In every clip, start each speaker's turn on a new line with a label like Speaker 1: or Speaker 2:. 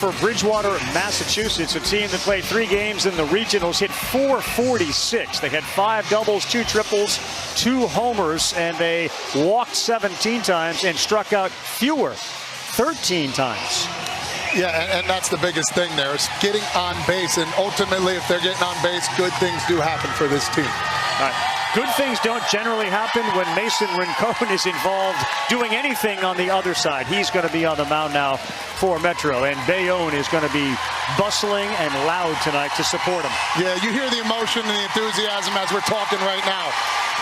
Speaker 1: For Bridgewater, Massachusetts, a team that played 3 games in the regionals, hit .446. They had 5 doubles, 2 triples, 2 homers, and they walked 17 times and struck out fewer 13 times.
Speaker 2: Yeah, and that's the biggest thing there, is getting on base. And ultimately, if they're getting on base, good things do happen for this team.
Speaker 1: All right. Good things don't generally happen when Mason Rincon is involved doing anything on the other side. He's going to be on the mound now for Metro, and Bayonne is going to be bustling and loud tonight to support him.
Speaker 2: Yeah, you hear the emotion and the enthusiasm as we're talking right now.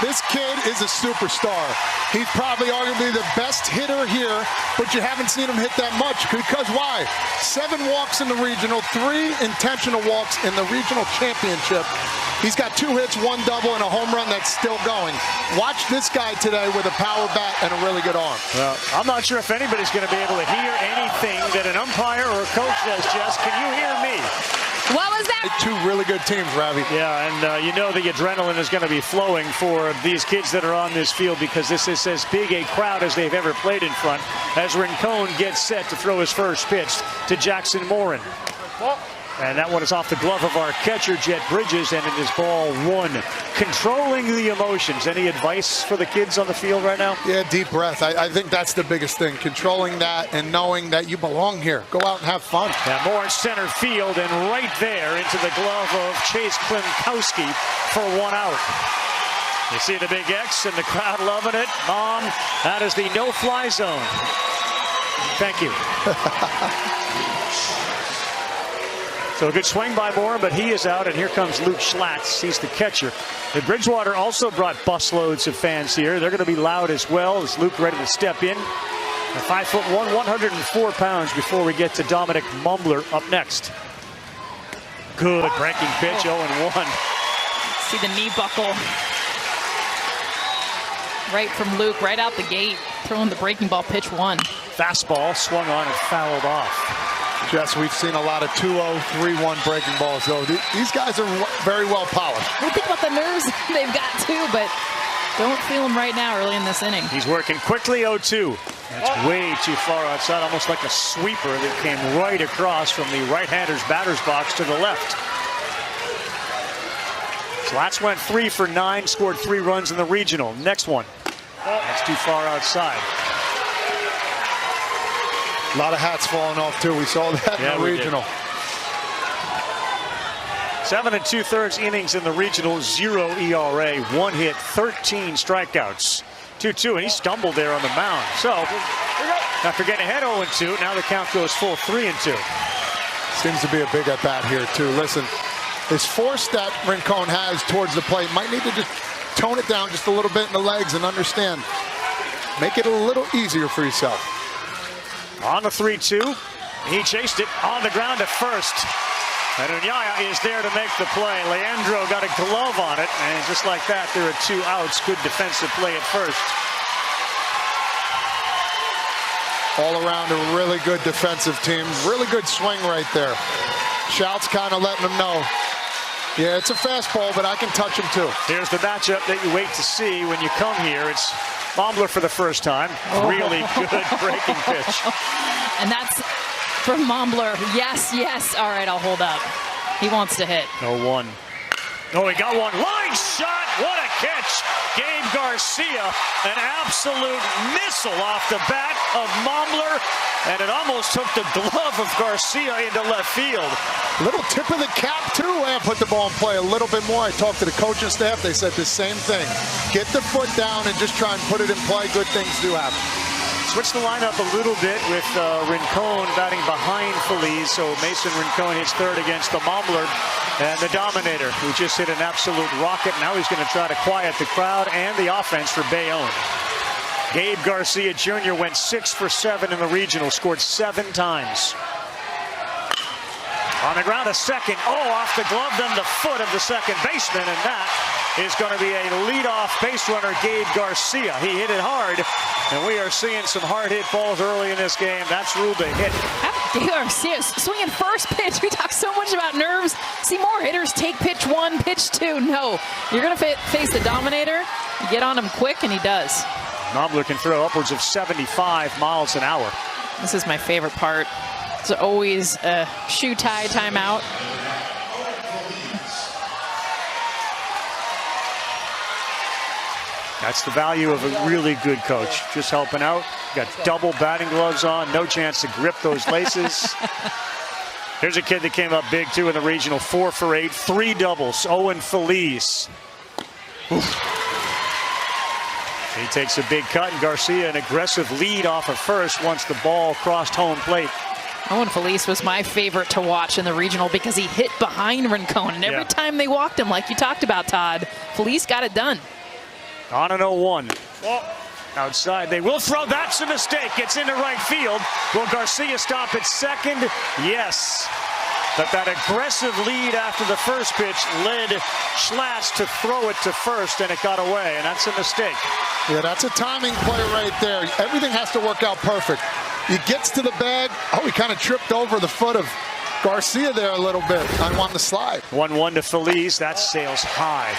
Speaker 2: This kid is a superstar. He's probably arguably the best hitter here, but you haven't seen him hit that much. Because why? 7 walks in the regional, 3 intentional walks in the regional championship. He's got 2 hits, 1 double, and a home run that's still going. Watch this guy today with a power bat and a really good arm.
Speaker 1: Well, I'm not sure if anybody's going to be able to hear anything that an umpire or a coach says. Jess, can you hear me?
Speaker 3: What was that?
Speaker 2: 2 really good teams, Ravi.
Speaker 1: Yeah, and you know the adrenaline is going to be flowing for these kids that are on this field, because this is as big a crowd as they've ever played in front, as Rincon gets set to throw his first pitch to Jackson Morin. And that one is off the glove of our catcher, Jet Bridges, and it is ball 1. Controlling the emotions. Any advice for the kids on the field right now?
Speaker 2: Yeah, deep breath. I think that's the biggest thing. Controlling that and knowing that you belong here. Go out and have fun.
Speaker 1: Yeah, Morin center field, and right there into the glove of Chase Klimkowski for 1 out. You see the big X and the crowd loving it. Mom, that is the no-fly zone. Thank you. So a good swing by Morin, but he is out, and here comes Luke Schlatt. He's the catcher. And Bridgewater also brought busloads of fans here. They're going to be loud as well, as Luke ready to step in. 5'1", 104 pounds before we get to Dominic Mumbler up next. Good breaking pitch, 0-1.
Speaker 3: See the knee buckle. Right from Luke, right out the gate, throwing the breaking ball pitch 1.
Speaker 1: Fastball swung on and fouled off.
Speaker 2: Jess, we've seen a lot of 2-0, 3-1 breaking balls, though. These guys are very well polished.
Speaker 3: We think about the nerves they've got, too, but don't feel them right now early in this inning.
Speaker 1: He's working quickly, 0-2. That's way too far outside, almost like a sweeper that came right across from the right-hander's batter's box to the left. Schlatt went 3 for 9, scored 3 runs in the regional. Next one. That's too far outside.
Speaker 2: A lot of hats falling off, too. We saw that in the regional.
Speaker 1: 7 2/3 innings in the regional, 0 ERA, 1 hit, 13 strikeouts. 2-2, and he stumbled there on the mound. So, after getting ahead 0-2, now the count goes full 3-2.
Speaker 2: Seems to be a big at-bat here, too. Listen, this force that Rincon has towards the plate might need to just tone it down just a little bit in the legs and understand. Make it a little easier for yourself.
Speaker 1: On the 3-2, he chased it on the ground at first. And Unyaya is there to make the play. Leandro got a glove on it, and just like that, there are 2 outs. Good defensive play at first.
Speaker 2: All around a really good defensive team. Really good swing right there. Shout's kind of letting them know. Yeah, it's a fastball, but I can touch him too.
Speaker 1: Here's the matchup that you wait to see when you come here. It's Mumbler for the first time. Really good breaking pitch.
Speaker 3: And that's from Mumbler. Yes, yes. All right, I'll hold up. He wants to hit.
Speaker 1: 0-1. Oh, he got one. Line shot. What a catch. Gabe Garcia, an absolute missile off the bat of Mumbler. And it almost took the glove of Garcia into left field.
Speaker 2: Little tip of the cap, too. And put the ball in play a little bit more. I talked to the coaching staff. They said the same thing. Get the foot down and just try and put it in play. Good things do happen.
Speaker 1: Switch the lineup a little bit with Rincon batting behind Feliz. So Mason Rincon hits third against the Mumbler. And the Dominator, who just hit an absolute rocket. Now he's going to try to quiet the crowd and the offense for Bayonne. Gabe Garcia Jr. went 6 for 7 in the regional, scored 7 times. On the ground, a second. Oh, off the glove, then the foot of the second baseman, and that is going to be a leadoff base runner, Gabe Garcia. He hit it hard, and we are seeing some hard hit balls early in this game. That's ruled a hit.
Speaker 3: Gabe Garcia swinging first pitch. We talk so much about nerves. See more hitters take pitch 1, pitch 2. No, you're going to face the Dominator. You get on him quick, and he does.
Speaker 1: Mumbler can throw upwards of 75 miles an hour.
Speaker 3: This is my favorite part. It's always a shoe tie timeout.
Speaker 1: That's the value of a really good coach. Just helping out. Got double batting gloves on. No chance to grip those laces. Here's a kid that came up big, too, in the regional. 4 for 8. 3 doubles. Owen Feliz. Oof. He takes a big cut, and Garcia an aggressive lead off of first once the ball crossed home plate.
Speaker 3: Owen Feliz was my favorite to watch in the regional because he hit behind Rincon. And every time they walked him, like you talked about, Todd, Feliz got it done.
Speaker 1: On an 0-1. Outside, they will throw. That's a mistake. It's into right field. Will Garcia stop at second? Yes. But that aggressive lead after the first pitch led Schlats to throw it to first, and it got away, and that's a mistake.
Speaker 2: Yeah, that's a timing play right there. Everything has to work out perfect. He gets to the bag. Oh, he kind of tripped over the foot of Garcia there a little bit on the slide.
Speaker 1: 1-1 to Feliz. That sails high.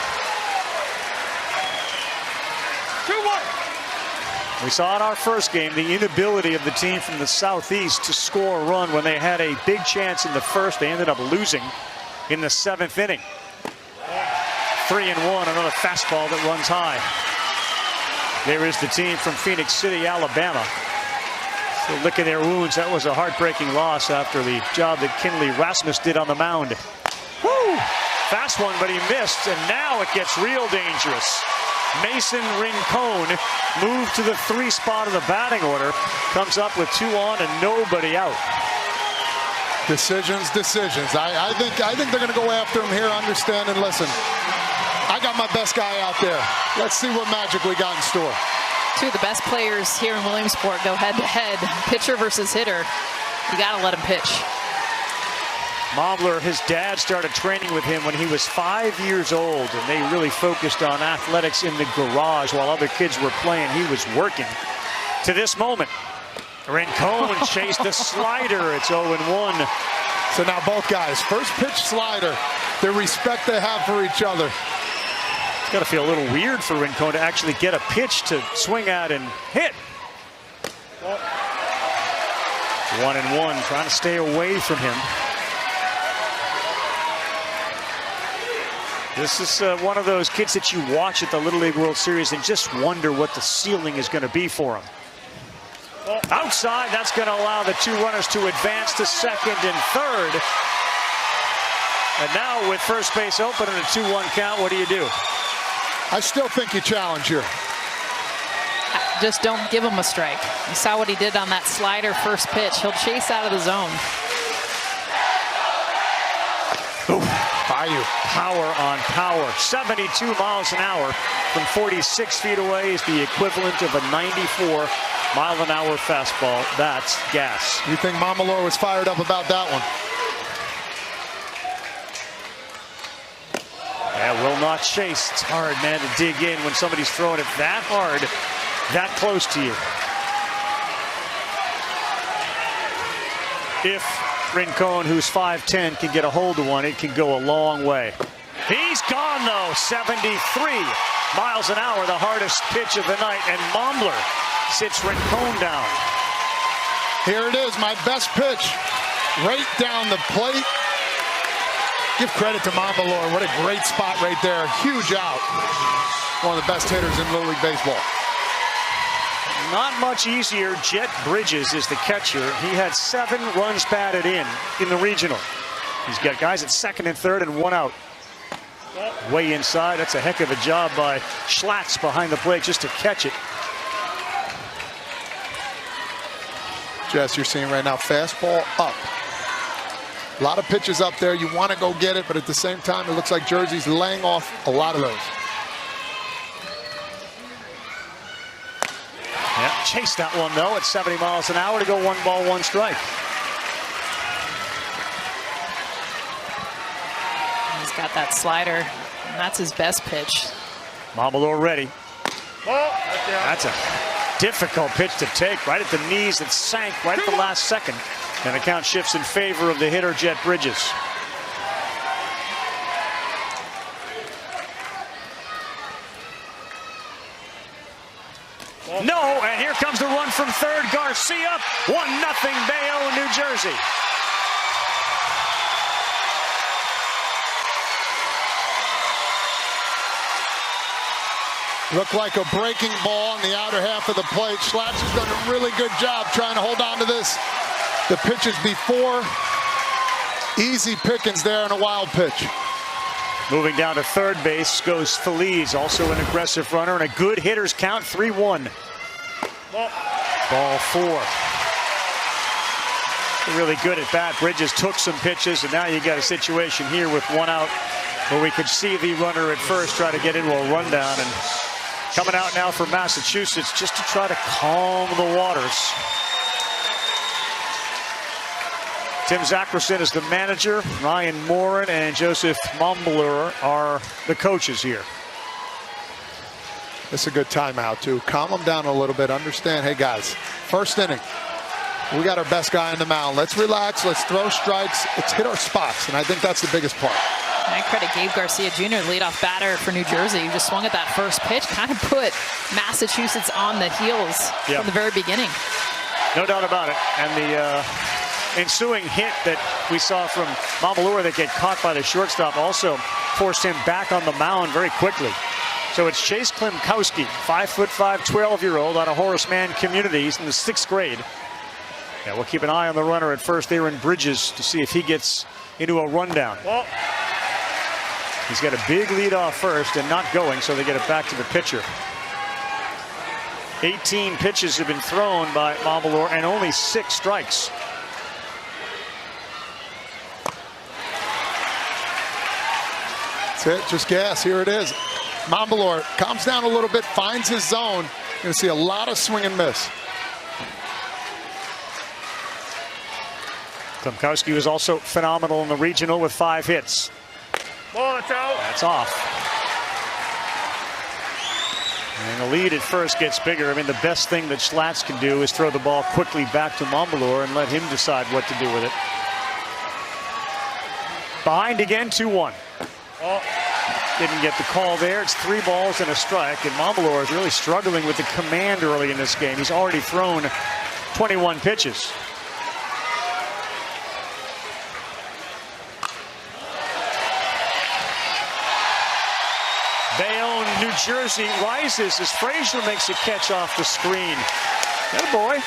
Speaker 1: 2-1. We saw in our first game the inability of the team from the southeast to score a run when they had a big chance in the first. They ended up losing in the 7th inning. 3-1, another fastball that runs high. There is the team from Phoenix City, Alabama. Still licking their wounds. That was a heartbreaking loss after the job that Kinley Rasmus did on the mound. Woo! Fast one, but he missed, and now it gets real dangerous. Mason Rincon moved to the 3 spot of the batting order. Comes up with 2 on and nobody out.
Speaker 2: Decisions. I think they're going to go after him here, understand and listen. I got my best guy out there. Let's see what magic we got in store.
Speaker 3: 2 of the best players here in Williamsport go head-to-head. Pitcher versus hitter. You got to let him pitch.
Speaker 1: Mobler, his dad started training with him when he was 5 years old, and they really focused on athletics in the garage while other kids were playing. He was working to this moment. Rincon chased the slider. It's 0-1.
Speaker 2: So now both guys, first pitch slider, the respect they have for each other.
Speaker 1: It's got to feel a little weird for Rincon to actually get a pitch to swing at and hit. 1-1, trying to stay away from him. This is one of those kids that you watch at the Little League World Series and just wonder what the ceiling is going to be for him. Outside, that's going to allow the 2 runners to advance to second and third. And now with first base open and a 2-1 count, what do you do?
Speaker 2: I still think you challenge here.
Speaker 3: Just don't give him a strike. You saw what he did on that slider first pitch. He'll chase out of the zone.
Speaker 1: Bayou, power on power. 72 miles an hour from 46 feet away is the equivalent of a 94-mile-an-hour fastball. That's gas.
Speaker 2: You think Mamalor was fired up about that one?
Speaker 1: Yeah, will not chase. It's hard, man, to dig in when somebody's throwing it that hard, that close to you. If Rincon, who's 5'10", can get a hold of one, it can go a long way. He's gone, though. 73 miles an hour, the hardest pitch of the night, and Mobler sits Rincon down.
Speaker 2: Here it is, my best pitch. Right down the plate. Give credit to Mamalor. What a great spot right there. Huge out. One of the best hitters in Little League Baseball.
Speaker 1: Not much easier. Jet Bridges is the catcher. He had 7 runs batted in the regional. He's got guys at second and third and 1 out. Way inside. That's a heck of a job by Schlats behind the plate just to catch it.
Speaker 2: Jess, you're seeing right now, fastball up. A lot of pitches up there. You want to go get it, but at the same time, it looks like Jersey's laying off a lot of those.
Speaker 1: Yeah, chase that one, though, at 70 miles an hour to go 1 ball, 1 strike.
Speaker 3: He's got that slider, and that's his best pitch.
Speaker 1: Mamalor ready. That's a difficult pitch to take, right at the knees. It sank right at the last second. And the count shifts in favor of the hitter, Jet Bridges. No, and here comes the run from third. Garcia, 1-0 Bayonne, New Jersey.
Speaker 2: Looked like a breaking ball on the outer half of the plate. Schlatt's has done a really good job trying to hold on to this. The pitches before, easy pickings there on a wild pitch.
Speaker 1: Moving down to third base goes Feliz, also an aggressive runner, and a good hitter's count, 3-1. Ball 4. Really good at bat. Bridges took some pitches, and now you got a situation here with 1 out where we could see the runner at first try to get into a rundown, and coming out now for Massachusetts just to try to calm the waters. Tim Zackerson is the manager. Ryan Morin and Joseph Mombler are the coaches here.
Speaker 2: This is a good timeout, too. Calm them down a little bit. Understand, hey, guys, first inning. We got our best guy on the mound. Let's relax. Let's throw strikes. Let's hit our spots. And I think that's the biggest part.
Speaker 3: I credit Gabe Garcia Jr., leadoff batter for New Jersey, who just swung at that first pitch, kind of put Massachusetts on the heels from the very beginning.
Speaker 1: No doubt about it. And the ensuing hit that we saw from Mombler that get caught by the shortstop also forced him back on the mound very quickly. So it's Chase Klimkowski, 5'5", 12-year-old out of Horace Mann Community. He's in the 6th grade. Yeah, we'll keep an eye on the runner at first there in Bridges to see if he gets into a rundown. He's got a big lead off first and not going, so they get it back to the pitcher. 18 pitches have been thrown by Mombler and only 6 strikes.
Speaker 2: That's it, just gas. Here it is. Mombler calms down a little bit, finds his zone. You're going to see a lot of swing and miss.
Speaker 1: Klimkowski was also phenomenal in the regional with 5 hits.
Speaker 4: Ball, it's out.
Speaker 1: That's off. And the lead at first gets bigger. I mean, the best thing that Schlatt's can do is throw the ball quickly back to Mombler and let him decide what to do with it. Behind again, 2-1. Didn't get the call there. It's 3 balls and a strike, and Mombler is really struggling with the command early in this game. He's already thrown 21 pitches. Bayonne, New Jersey rises as Frazier makes a catch off the screen. That boy.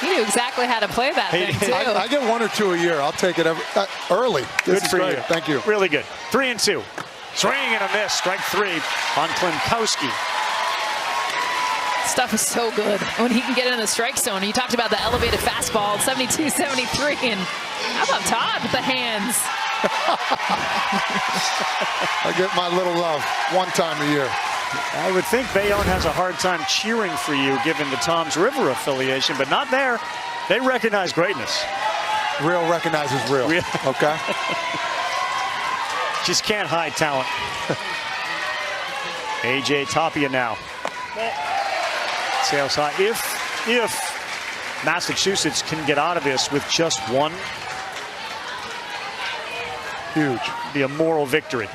Speaker 3: He knew exactly how to play that thing, too.
Speaker 2: I get 1 or 2 a year. I'll take it early.
Speaker 1: Good for you.
Speaker 2: Thank you.
Speaker 1: Really good. 3-2. Swing and a miss. Strike 3 on Klimkowski.
Speaker 3: Stuff is so good when he can get in the strike zone. You talked about the elevated fastball, 72-73, and how about Todd with the hands?
Speaker 2: I get my little love 1 time a year.
Speaker 1: I would think Bayonne has a hard time cheering for you given the Toms River affiliation, but not there. They recognize greatness.
Speaker 2: Real recognizes real. Okay?
Speaker 1: Just can't hide talent. A.J. Tapia now. Sails high. If Massachusetts can get out of this with just 1,
Speaker 2: huge.
Speaker 1: Be a moral victory.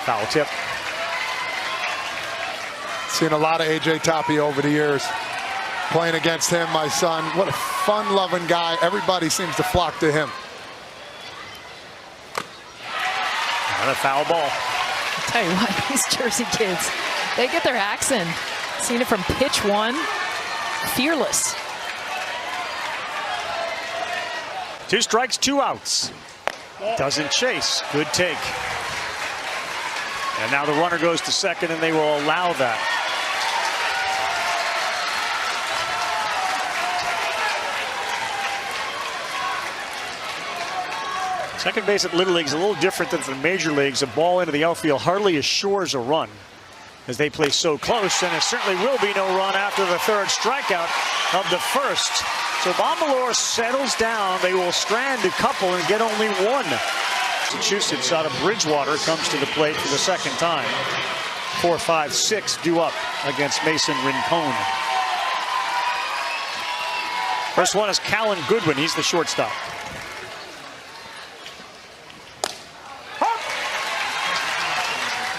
Speaker 1: Foul tip.
Speaker 2: Seen a lot of A.J. Tapia over the years. Playing against him, my son. What a fun-loving guy. Everybody seems to flock to him.
Speaker 1: Another foul ball.
Speaker 3: I'll tell you what, these Jersey kids, they get their acts in. Seen it from pitch 1. Fearless.
Speaker 1: 2 strikes, 2 outs. Doesn't chase. Good take. And now the runner goes to second, and they will allow that. Second base at Little League is a little different than the major leagues. A ball into the outfield hardly assures a run as they play so close, and there certainly will be no run after the 3rd strikeout of the 1st. So Mombler settles down. They will strand a couple and get only 1. Massachusetts out of Bridgewater comes to the plate for the 2nd time. 4, 5, 6 due up against Mason Rincon. First one is Callan Goodwin. He's the shortstop.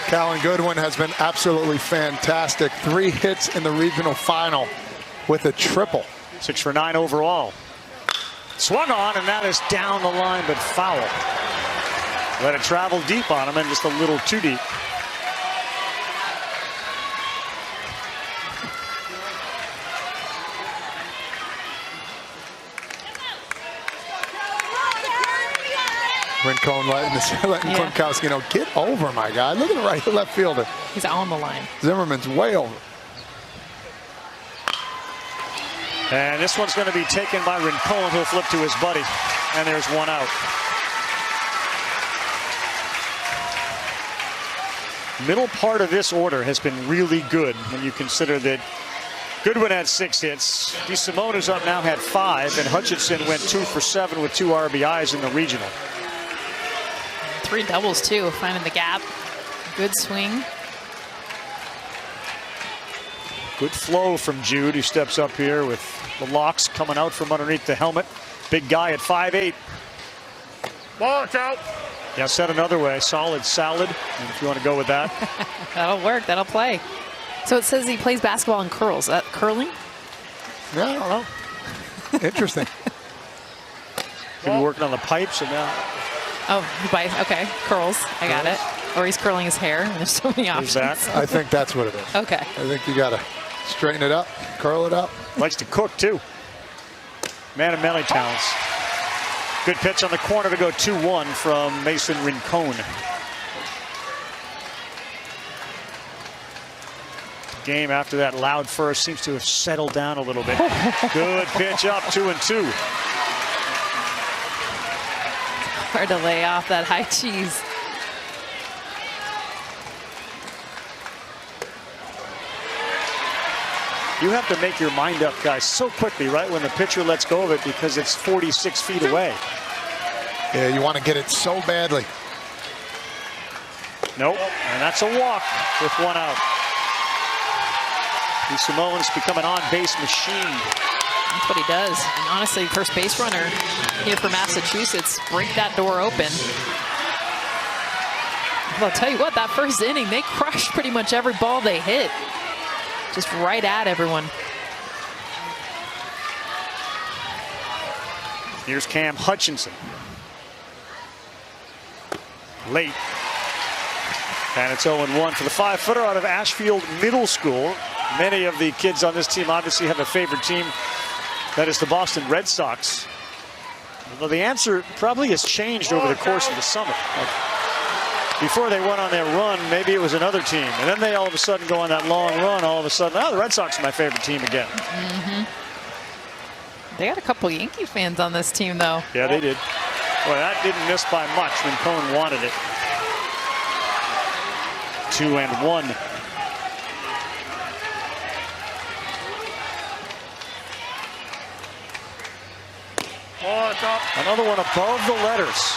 Speaker 2: Callan Goodwin has been absolutely fantastic. 3 hits in the regional final with a triple.
Speaker 1: 6 for 9 overall. Swung on, and that is down the line, but foul. Let it travel deep on him, and just a little too deep.
Speaker 2: Rincon letting Klinkowski know, get over, my guy. Look at the left fielder.
Speaker 3: He's on the line.
Speaker 2: Zimmerman's way over.
Speaker 1: And this one's going to be taken by Rincon, who'll flip to his buddy. And there's 1 out. Middle part of this order has been really good when you consider that Goodwin had 6 hits. DeSimone's up now had 5, and Hutchinson went 2 for 7 with 2 RBIs in the regional.
Speaker 3: 3 doubles too, finding the gap. Good swing.
Speaker 1: Good flow from Jude, who steps up here with the locks coming out from underneath the helmet. Big guy at 5'8". Ball, it's out. Yeah, said another way, solid salad, if you want to go with that.
Speaker 3: That'll work, that'll play. So it says he plays basketball in curls. Is that curling?
Speaker 2: Yeah, I don't know. Interesting.
Speaker 1: Maybe working on the pipes and now.
Speaker 3: Oh, okay, curls. I got it. Or he's curling his hair. There's so many options.
Speaker 1: That?
Speaker 2: I think that's what it is.
Speaker 3: Okay.
Speaker 2: I think you got to straighten it up, curl it up.
Speaker 1: Likes to cook, too. Man of many talents. Good pitch on the corner to go 2-1 from Mason Rincon. Game after that loud first seems to have settled down a little bit. Good pitch up, 2-2.
Speaker 3: Hard to lay off that high cheese.
Speaker 1: You have to make your mind up, guys, so quickly, right, when the pitcher lets go of it because it's 46 feet away.
Speaker 2: Yeah, you want to get it so badly.
Speaker 1: Nope, and that's a walk with 1 out. DeSimone's become an on-base machine.
Speaker 3: That's what he does. And honestly, first base runner here for Massachusetts, break that door open. Well, I'll tell you what, that first inning, they crushed pretty much every ball they hit. Just right at everyone.
Speaker 1: Here's Cam Hutchinson. Late. And it's 0-1 for the 5-footer out of Ashfield Middle School. Many of the kids on this team obviously have a favorite team. That is the Boston Red Sox. Although the answer probably has changed over the course of the summer. Like before they went on their run, maybe it was another team. And then they all of a sudden go on that long run. All of a sudden, oh, the Red Sox are my favorite team again.
Speaker 3: They got a couple Yankee fans on this team, though.
Speaker 1: Yeah, they did. Boy, that didn't miss by much when Cohn wanted it. 2-1. Another one above the letters.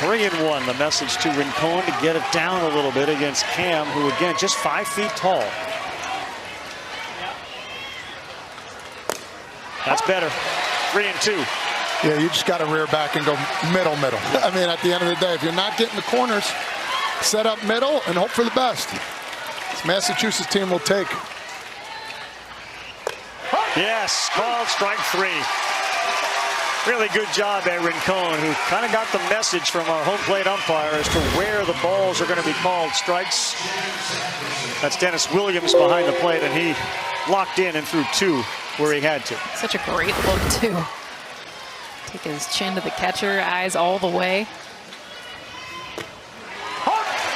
Speaker 1: 3-1, the message to Rincon to get it down a little bit against Cam, who again, just 5 feet tall. That's better. 3-2.
Speaker 2: Yeah, you just got to rear back and go middle. I mean, at the end of the day, if you're not getting the corners, set up middle and hope for the best. This Massachusetts team will take.
Speaker 1: Yes, called strike 3. Really good job by Rincon, who kind of got the message from our home plate umpire as to where the balls are going to be called strikes. That's Dennis Williams behind the plate, and he locked in and threw 2 where he had to.
Speaker 3: Such a great look, too. Take his chin to the catcher, eyes all the way.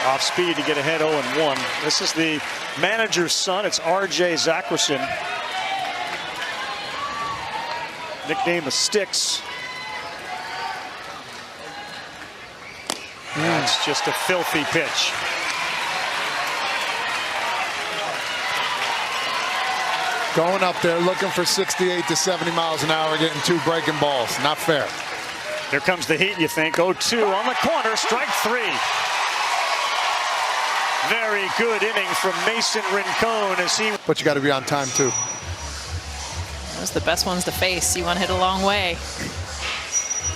Speaker 1: Off speed to get ahead 0-1. This is the manager's son. It's R.J. Zackerson. Nickname the Sticks. That's just a filthy pitch.
Speaker 2: Going up there looking for 68 to 70 miles an hour, getting 2 breaking balls. Not fair.
Speaker 1: Here comes the heat, you think. 0-2 on the corner, strike 3. Very good inning from Mason Rincon as he...
Speaker 2: But you got to be on time, too.
Speaker 3: Those are the best ones to face. You want to hit a long way.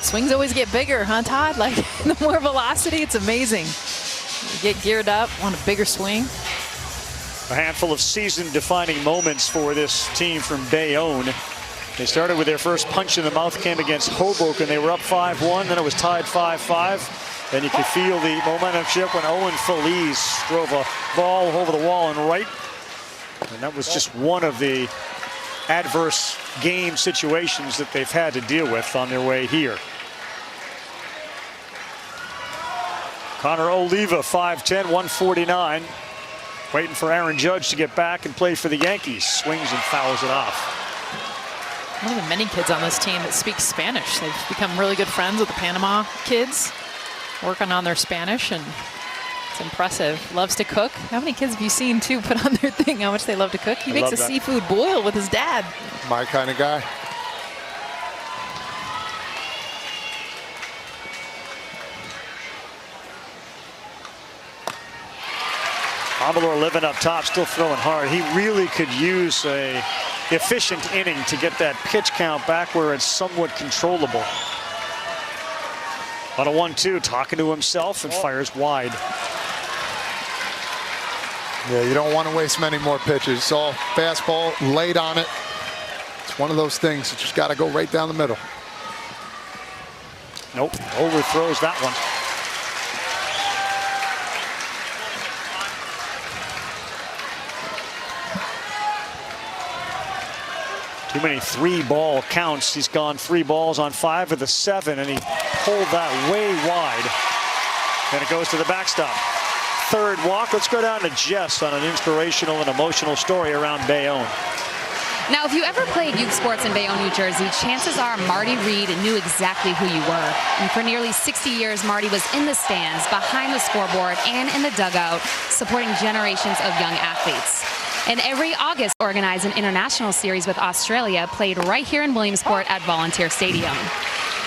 Speaker 3: Swings always get bigger, huh, Todd? Like, the more velocity, it's amazing. Get geared up, want a bigger swing.
Speaker 1: A handful of season-defining moments for this team from Bayonne. They started with their first punch in the mouth game against Hoboken. They were up 5-1, then it was tied 5-5. Then you could feel the momentum shift when Owen Feliz drove a ball over the wall and right. And that was just one of the adverse game situations that they've had to deal with on their way here. Connor Oliva, 5'10", 149. Waiting for Aaron Judge to get back and play for the Yankees. Swings and fouls it off.
Speaker 3: One of the many kids on this team that speaks Spanish. They've become really good friends with the Panama kids, working on their Spanish, and it's impressive. Loves to cook. How many kids have you seen, too, put on their thing how much they love to cook? He makes a seafood boil with his dad.
Speaker 2: My kind of guy.
Speaker 1: Amador living up top, still throwing hard. He really could use a efficient inning to get that pitch count back where it's somewhat controllable. On a 1-2, talking to himself and fires wide.
Speaker 2: Yeah, you don't want to waste many more pitches. It's all fastball, laid on it. It's one of those things that just got to go right down the middle.
Speaker 1: Nope, overthrows that one. Too many 3-ball counts. He's gone 3 balls on 5 of the 7, and he pulled that way wide. And it goes to the backstop. Third walk. Let's go down to Jess on an inspirational and emotional story around Bayonne.
Speaker 4: Now, if you ever played youth sports in Bayonne, New Jersey, chances are Marty Reed knew exactly who you were. And for nearly 60 years, Marty was in the stands, behind the scoreboard, and in the dugout, supporting generations of young athletes. And every August, organized an international series with Australia, played right here in Williamsport at Volunteer Stadium.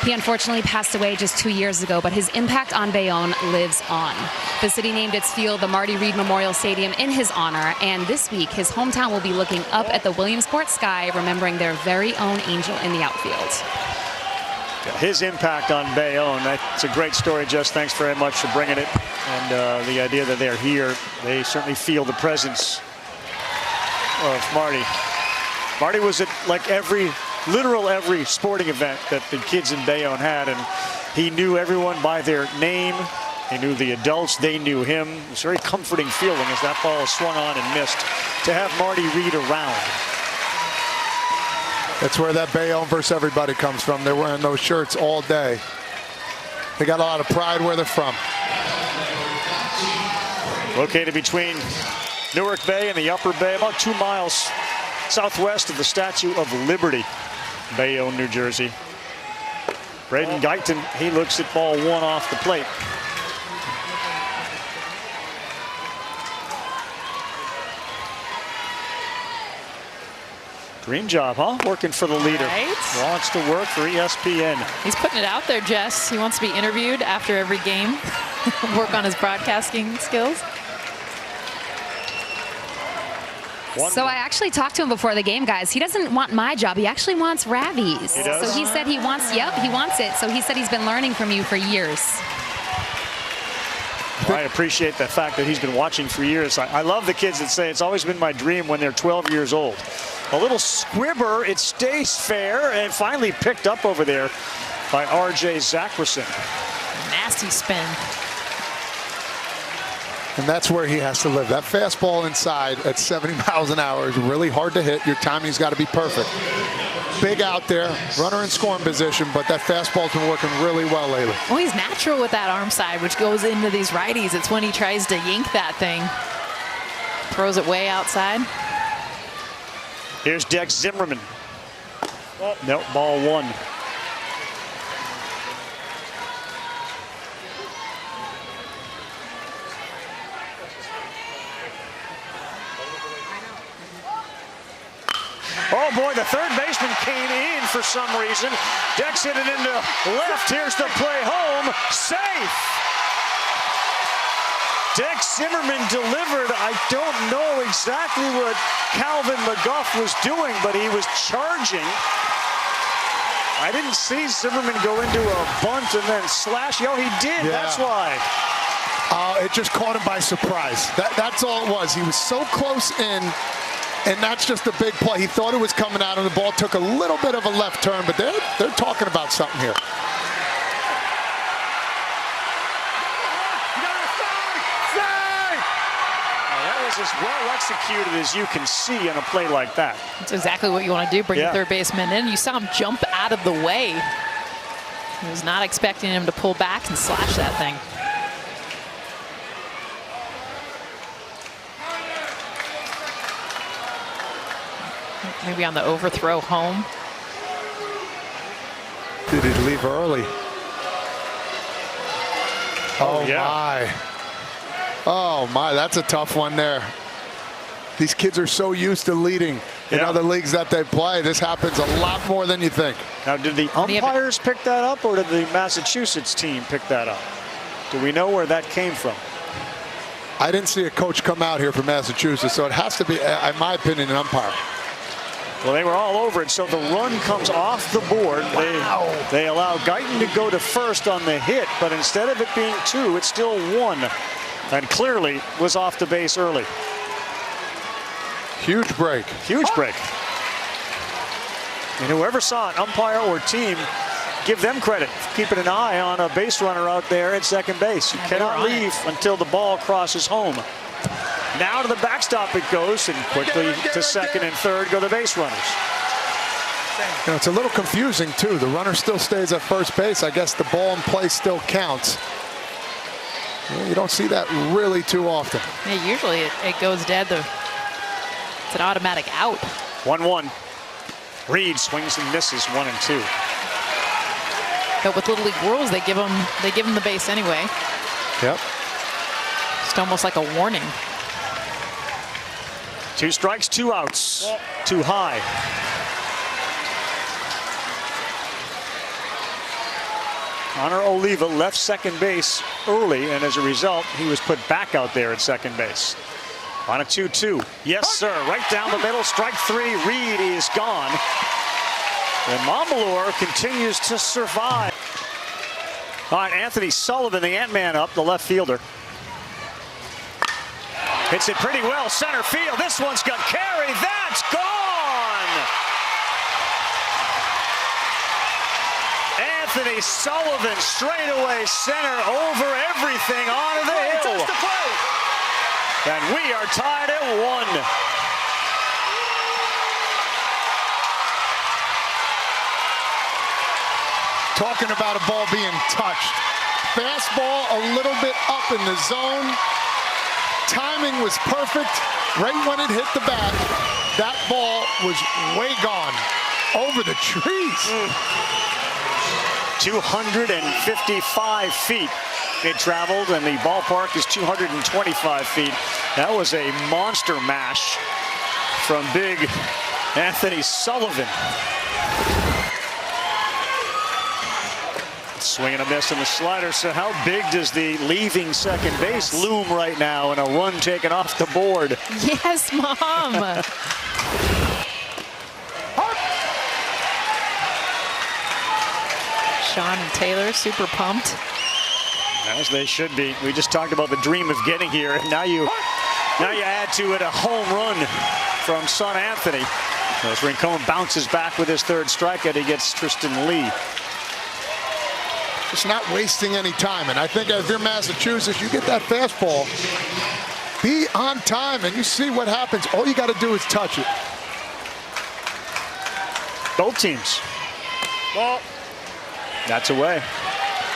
Speaker 4: He unfortunately passed away just 2 years ago, but his impact on Bayonne lives on. The city named its field the Marty Reed Memorial Stadium in his honor, and this week his hometown will be looking up at the Williamsport sky, remembering their very own angel in the outfield.
Speaker 1: His impact on Bayonne, that's a great story, Jess. Thanks very much for bringing it. And the idea that they're here, they certainly feel the presence of Marty. Marty was at like every sporting event that the kids in Bayonne had, and he knew everyone by their name. He knew the adults, they knew him. It was a very comforting feeling as that ball swung on and missed to have Marty Reed around.
Speaker 2: That's where that Bayonne versus everybody comes from. They're wearing those shirts all day. They got a lot of pride where they're from.
Speaker 1: Located between Newark Bay and the Upper Bay, about 2 miles southwest of the Statue of Liberty, Bayonne, New Jersey. Braden Guyton, he looks at ball 1 off the plate. Dream job, huh? Working for the leader.
Speaker 3: Right.
Speaker 1: Wants to work for ESPN.
Speaker 3: He's putting it out there, Jess. He wants to be interviewed after every game. Work on his broadcasting skills.
Speaker 4: So I actually talked to him before the game, guys. He doesn't want my job. He actually wants Ravi's.
Speaker 1: He does?
Speaker 4: So he said he wants, yep, he wants it. So he said he's been learning from you for years.
Speaker 1: Well, I appreciate the fact that he's been watching for years. I love the kids that say it's always been my dream when they're 12 years old. A little squibber, it stays fair, and finally picked up over there by R.J. Zackerson.
Speaker 3: Nasty spin.
Speaker 2: And that's where he has to live. That fastball inside at 70 miles an hour is really hard to hit. Your timing's got to be perfect. Big out there, runner in scoring position, but that fastball's been working really well lately.
Speaker 3: Well, he's natural with that arm side, which goes into these righties. It's when he tries to yank that thing. Throws it way outside.
Speaker 1: Here's Dex Zimmerman. Nope, ball 1. Oh boy, the third baseman came in for some reason. Dex hit it into left. Here's the play home. Safe. Dex Zimmerman delivered. I don't know exactly what Calvin McGuff was doing, but he was charging. I didn't see Zimmerman go into a bunt and then slash. Oh, he did. Yeah. That's why.
Speaker 2: It just caught him by surprise. That's all it was. He was so close in, and that's just a big play. He thought it was coming out, and the ball took a little bit of a left turn, but they're talking about something here.
Speaker 1: As well executed as you can see on a play like that.
Speaker 3: That's exactly what you want to do, bring the third baseman in. You saw him jump out of the way. He was not expecting him to pull back and slash that thing. Maybe on the overthrow home.
Speaker 2: Did he leave early? Oh
Speaker 1: yeah.
Speaker 2: My. Oh my, that's a tough one there. These kids are so used to leading in other leagues that they play. This happens a lot more than you think.
Speaker 1: Now, did the umpires pick that up, or did the Massachusetts team pick that up? Do we know where that came from?
Speaker 2: I didn't see a coach come out here from Massachusetts, so it has to be, in my opinion, an umpire.
Speaker 1: Well, they were all over it, so the run comes off the board.
Speaker 2: Wow.
Speaker 1: They allow Guyton to go to first on the hit, but instead of it being 2, it's still 1. And clearly was off the base early.
Speaker 2: Huge break.
Speaker 1: Huge break. And whoever saw it, umpire or team, give them credit for keeping an eye on a base runner out there at second base. You cannot leave until the ball crosses home. Now to the backstop it goes, and quickly to second and third go the base runners.
Speaker 2: You know, it's a little confusing, too. The runner still stays at first base. I guess the ball in play still counts. You don't see that really too often.
Speaker 3: Yeah, usually it goes dead. It's an automatic out.
Speaker 1: 1-1. Reed swings and misses 1 and 2.
Speaker 3: But with Little League rules, they give him the base anyway.
Speaker 2: Yep.
Speaker 3: Just almost like a warning.
Speaker 1: 2 strikes, 2 outs. Too high. Connor Oliva left second base early, and as a result, he was put back out there at second base. On a 2-2. Yes, sir. Right down the middle. Strike 3. Reed is gone. And Montmalure continues to survive. All right, Anthony Sullivan, the Ant-Man up, the left fielder. Hits it pretty well. Center field. This one's got carry. That's gone! Anthony Sullivan straightaway center over everything onto the hill. And we are tied at 1.
Speaker 2: Talking about a ball being touched. Fastball a little bit up in the zone. Timing was perfect. Right when it hit the bat, that ball was way gone. Over the trees.
Speaker 1: 255 feet it traveled, and the ballpark is 225 feet. That was a monster mash from big Anthony Sullivan. Swing and a miss on the slider. So how big does the leaving second base loom right now, and a run taken off the board?
Speaker 3: Yes, Mom. Sean and Taylor super pumped.
Speaker 1: As they should be. We just talked about the dream of getting here, and now you add to it a home run from son Anthony. As Rincon bounces back with his 3rd strikeout, he gets Tristan Lee.
Speaker 2: Just not wasting any time. And I think if you're Massachusetts, you get that fastball, be on time, and you see what happens. All you got to do is touch it.
Speaker 1: Both teams. Well, that's away.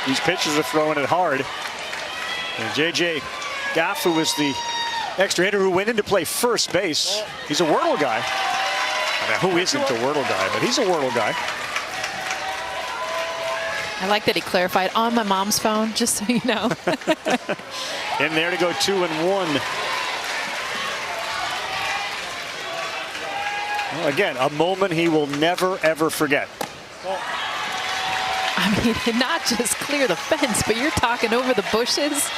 Speaker 1: These pitchers are throwing it hard. And J.J. Gaff, who was the extra hitter who went in to play first base, he's a Wordle guy. I mean, who isn't a Wordle guy? But he's a Wordle guy.
Speaker 3: I like that he clarified on my mom's phone, just so you know.
Speaker 1: In there to go 2-1. Well, again, a moment he will never, ever forget.
Speaker 3: I mean, not just clear the fence, but you're talking over the bushes.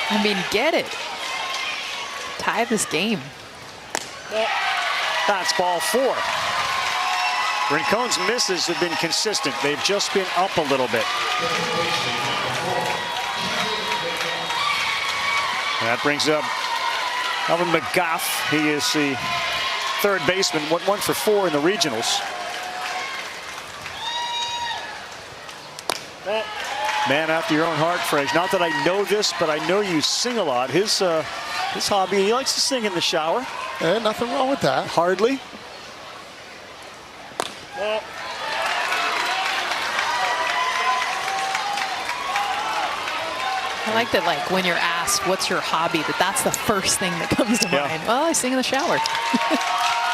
Speaker 3: I mean, get it. Tie this game.
Speaker 1: That's ball 4. Rincon's misses have been consistent. They've just been up a little bit. That brings up Alvin McGough. He is the third baseman, went 1 for 4 in the regionals. Man after your own heart, Frazier. Not that I know this, but I know you sing a lot. His hobby, he likes to sing in the shower.
Speaker 2: Nothing wrong with that.
Speaker 1: Hardly.
Speaker 3: I like that, like, when you're asked, what's your hobby, that's the first thing that comes to mind. Well, I sing in the shower.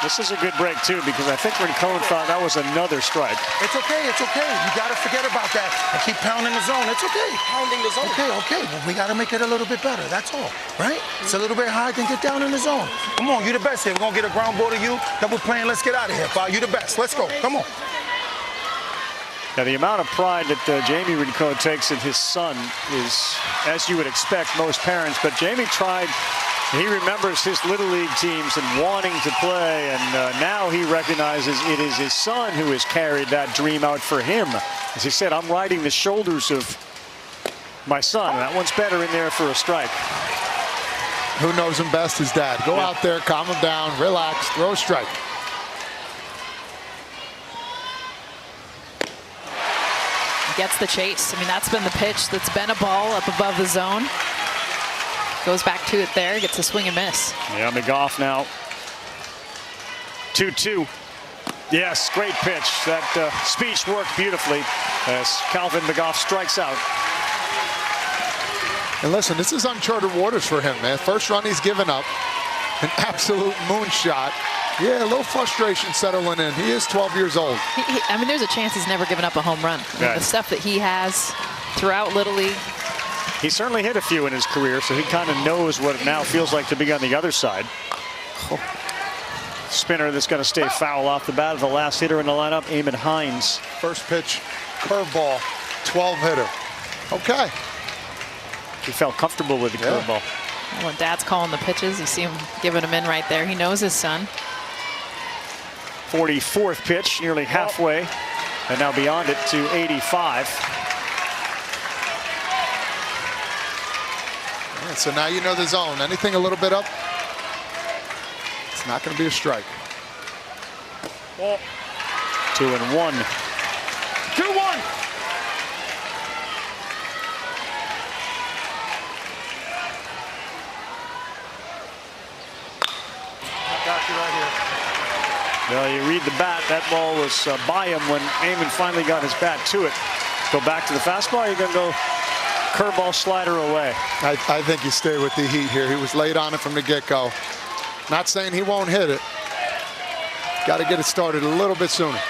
Speaker 1: This is a good break, too, because I think Rincon thought that was another strike.
Speaker 5: It's okay, it's okay. You got to forget about that and keep pounding the zone. It's okay. Pounding the zone. Okay. Well, we got to make it a little bit better. That's all, right? It's a little bit high, then get down in the zone. Come on, you the best here. We're going to get a ground ball to you. Double playing. Let's get out of here, pal. You the best. Let's go. Come on.
Speaker 1: Now, the amount of pride that Jamie Rincon takes in his son is, as you would expect, most parents. But Jamie tried. He remembers his Little League teams and wanting to play, and now he recognizes it is his son who has carried that dream out for him. As he said, I'm riding the shoulders of my son. That one's better in there for a strike.
Speaker 2: Who knows him best? His dad. Go out there, calm him down, relax, throw a strike.
Speaker 3: Gets the chase. I mean, that's been the pitch. That's been a ball up above the zone. Goes back to it there, gets a swing and miss.
Speaker 1: Yeah, McGough now. 2-2. Yes, great pitch. That speech worked beautifully as Calvin McGough strikes out.
Speaker 2: And listen, this is uncharted waters for him, man. First run he's given up. An absolute moonshot. Yeah, a little frustration settling in. He is 12 years old.
Speaker 3: I mean, there's a chance he's never given up a home run. I mean, the stuff that he has throughout Little League.
Speaker 1: He certainly hit a few in his career, so he kind of knows what it now feels like to be on the other side. Spinner that's going to stay foul off the bat of the last hitter in the lineup, Eamon Hines.
Speaker 2: First pitch, curveball, 12-hitter. Okay.
Speaker 1: He felt comfortable with the curveball.
Speaker 3: When Dad's calling the pitches, you see him giving them in right there. He knows his son.
Speaker 1: 44th pitch, nearly halfway, and now beyond it to 85.
Speaker 2: So now you know the zone. Anything a little bit up, it's not going to be a strike.
Speaker 1: 2-1.
Speaker 5: 2-1.
Speaker 1: Well, you read the bat. That ball was by him when Eamon finally got his bat to it. Go back to the fastball. You're going to go curveball slider away.
Speaker 2: I think you stay with the heat here. He was late on it from the get-go. Not saying he won't hit it. Got to get it started a little bit sooner.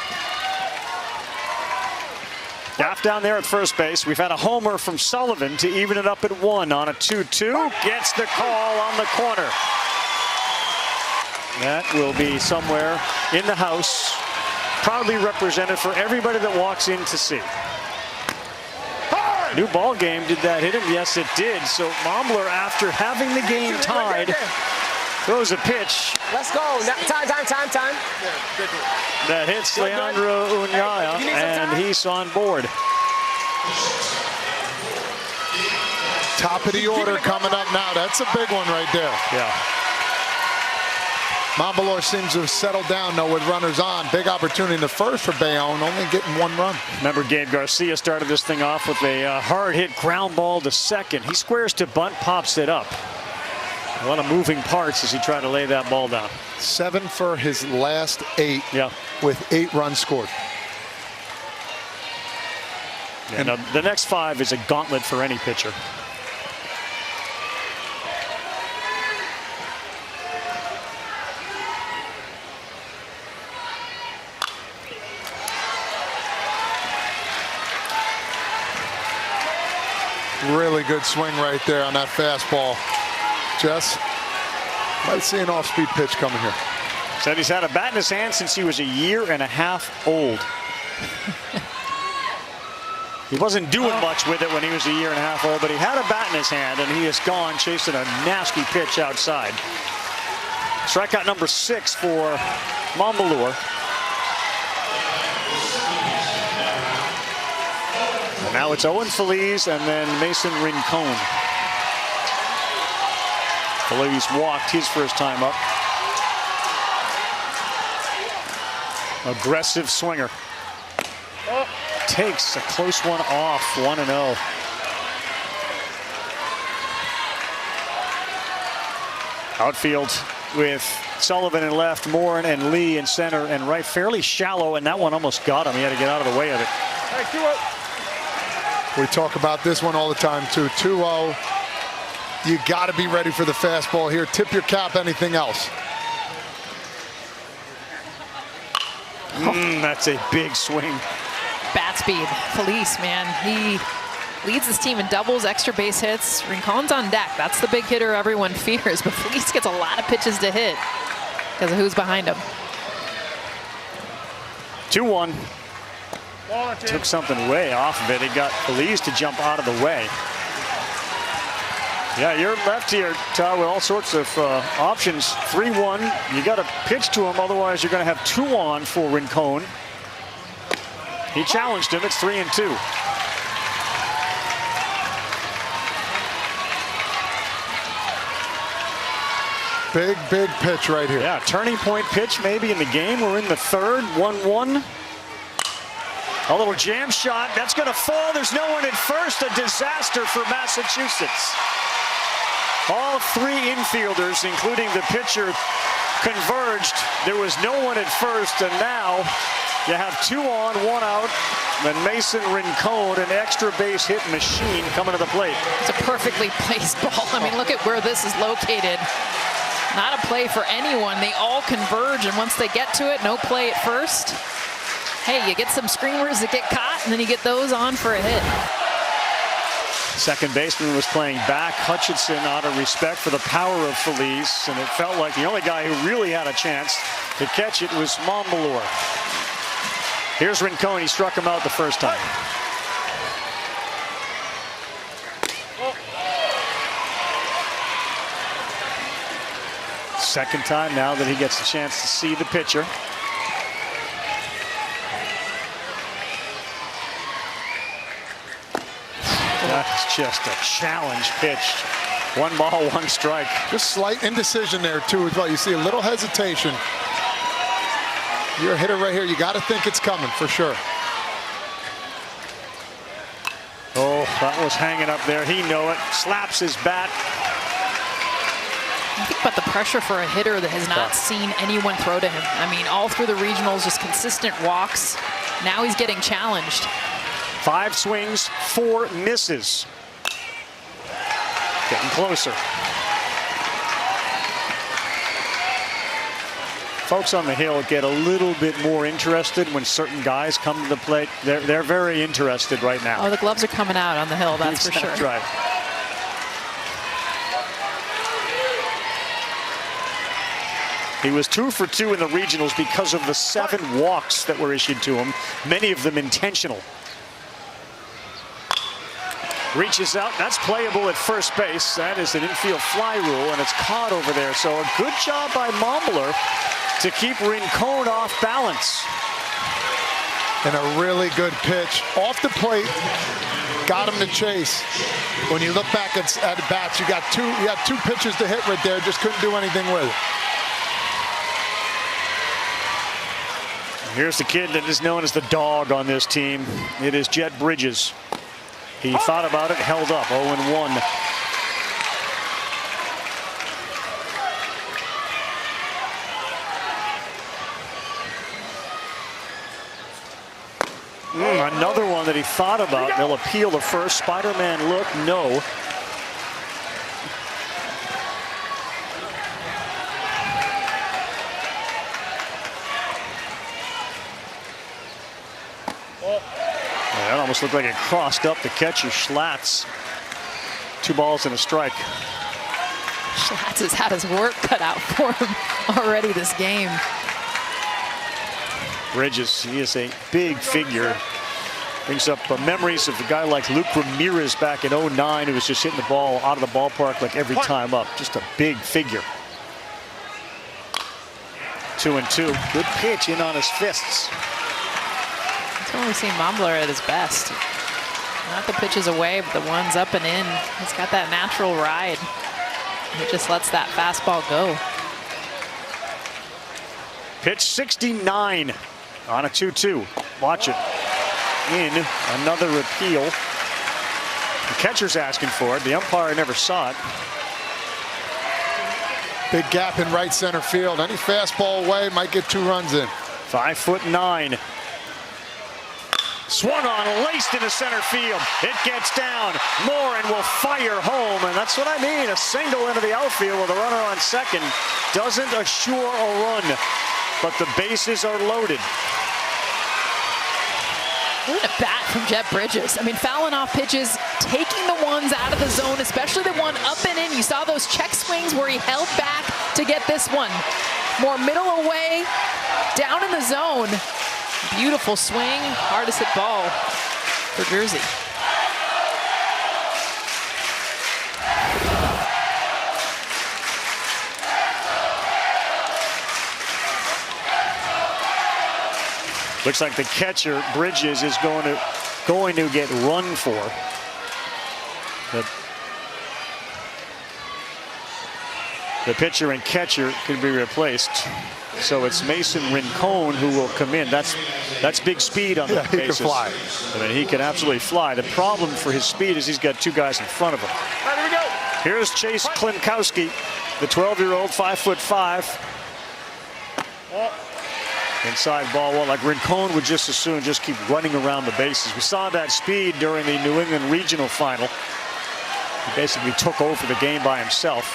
Speaker 1: Gaff down there at first base. We've had a homer from Sullivan to even it up at 1 on a 2-2. Gets the call on the corner. That will be somewhere in the house, proudly represented for everybody that walks in to see. New ball game, did that hit him? Yes, it did. So Momler, after having the game tied, throws a pitch.
Speaker 6: Let's go. Time.
Speaker 1: That hits Leandro Uñaya, and he's on board.
Speaker 2: Top of the order coming up now. That's a big one right there.
Speaker 1: Yeah.
Speaker 2: Montbelor seems to have settled down now with runners on. Big opportunity in the first for Bayonne, only getting 1 run.
Speaker 1: Remember, Gabe Garcia started this thing off with a hard-hit ground ball to second. He squares to bunt, pops it up. A lot of moving parts as he tried to lay that ball down.
Speaker 2: 7 for his last 8 with 8 runs scored.
Speaker 1: Yeah, now, the next 5 is a gauntlet for any pitcher.
Speaker 2: Really good swing right there on that fastball. Jess, might see an off-speed pitch coming here.
Speaker 1: Said he's had a bat in his hand since he was 1.5 years old. He wasn't doing much with it when he was 1.5 years old, but he had a bat in his hand, and he is gone chasing a nasty pitch outside. Strikeout number 6 for Montbelor. And now it's Owen Feliz and then Mason Rincon. Feliz walked his first time up. Aggressive swinger. Takes a close one off, 1-0. Outfield with Sullivan in left, Moore and Lee in center and right, fairly shallow, and that one almost got him. He had to get out of the way of it.
Speaker 2: We talk about this one all the time too. 2-0. You got to be ready for the fastball here. Tip your cap, anything else.
Speaker 1: That's a big swing.
Speaker 3: Bat speed. Feliz, man, he leads his team in doubles, extra base hits. Rincon's on deck. That's the big hitter everyone fears, but Feliz gets a lot of pitches to hit because of who's behind him.
Speaker 1: 2-1. Took something way off of it. It got Feliz to jump out of the way. Yeah, you're left here, Todd, with all sorts of options. 3-1. You got to pitch to him, otherwise you're going to have 2 on for Rincon. He challenged him. It's 3-2.
Speaker 2: Big pitch right here.
Speaker 1: Yeah, turning point pitch maybe in the game. We're in the third, 1-1. A little jam shot. That's going to fall. There's no one at first. A disaster for Massachusetts. All 3 infielders, including the pitcher, converged. There was no one at first, and now you have 2 on, 1 out. And Mason Rincon, an extra base hit machine, coming to the plate.
Speaker 3: It's a perfectly placed ball. I mean, look at where this is located. Not a play for anyone. They all converge, and once they get to it, no play at first. Hey, you get some screamers that get caught, and then you get those on for a hit.
Speaker 1: Second baseman was playing back. Hutchinson, out of respect for the power of Feliz, and it felt like the only guy who really had a chance to catch it was Montbelor. Here's Rincon. He struck him out the first time. Second time now that he gets a chance to see the pitcher. That's just a challenge pitch. 1 ball, 1 strike.
Speaker 2: Just slight indecision there too as well. You see a little hesitation. You're a hitter right here. You got to think it's coming for sure.
Speaker 1: Oh, that was hanging up there. He knew it. Slaps his bat.
Speaker 3: Think about the pressure for a hitter that has not seen anyone throw to him. I mean, all through the regionals, just consistent walks. Now he's getting challenged.
Speaker 1: 5 swings, 4 misses. Getting closer. Folks on the Hill get a little bit more interested when certain guys come to the plate. They're very interested right now.
Speaker 3: Oh, the gloves are coming out on the Hill, that's for sure.
Speaker 1: That's right. He was 2 for 2 in the regionals because of the 7 walks that were issued to him, many of them intentional. Reaches out, that's playable at first base. That is an infield fly rule, and it's caught over there. So a good job by Montbelor to keep Rincon off balance.
Speaker 2: And a really good pitch off the plate. Got him to chase. When you look back at bats, you got 2 pitches to hit right there. Just couldn't do anything with it.
Speaker 1: Here's the kid that is known as the dog on this team. It is Jet Bridges. He thought about it, held up, 0-1. Another one that he thought about. They'll appeal the first. Spider-Man look, no. That almost looked like it crossed up the catcher, Schlatt's. 2 balls and a strike.
Speaker 3: Schlatt's has had his work cut out for him already this game.
Speaker 1: Bridges, he is a big figure. Brings up memories of a guy like Luke Ramirez back in 09 who was just hitting the ball out of the ballpark like every time up. Just a big figure. 2-2. Good pitch in on his fists.
Speaker 3: That's when we've seen Montbelor at his best. Not the pitches away, but the ones up and in. He's got that natural ride. He just lets that fastball go.
Speaker 1: Pitch 69 on a 2-2. Watch it. In another appeal. The catcher's asking for it. The umpire never saw it.
Speaker 2: Big gap in right center field. Any fastball away might get 2 runs in.
Speaker 1: 5'9". Swung on, laced into center field. It gets down. Morin will fire home, and that's what I mean. A single into the outfield with a runner on second doesn't assure a run, but the bases are loaded.
Speaker 3: What a bat from Jeff Bridges. I mean, fouling off pitches, taking the ones out of the zone, especially the one up and in. You saw those check swings where he held back to get this one. More middle away, down in the zone. Beautiful swing, hardest hit ball for Jersey.
Speaker 1: Looks like the catcher, Bridges, is going to get run for. The pitcher and catcher can be replaced. So it's Mason Rincon who will come in. That's big speed on the bases.
Speaker 2: He can fly.
Speaker 1: I mean, he can absolutely fly. The problem for his speed is he's got 2 guys in front of him.
Speaker 6: All right, here we go.
Speaker 1: Here's Chase Klinkowski, the 12-year-old, 5'5". Inside ball one, like Rincon would just as soon just keep running around the bases. We saw that speed during the New England Regional Final. He basically took over the game by himself.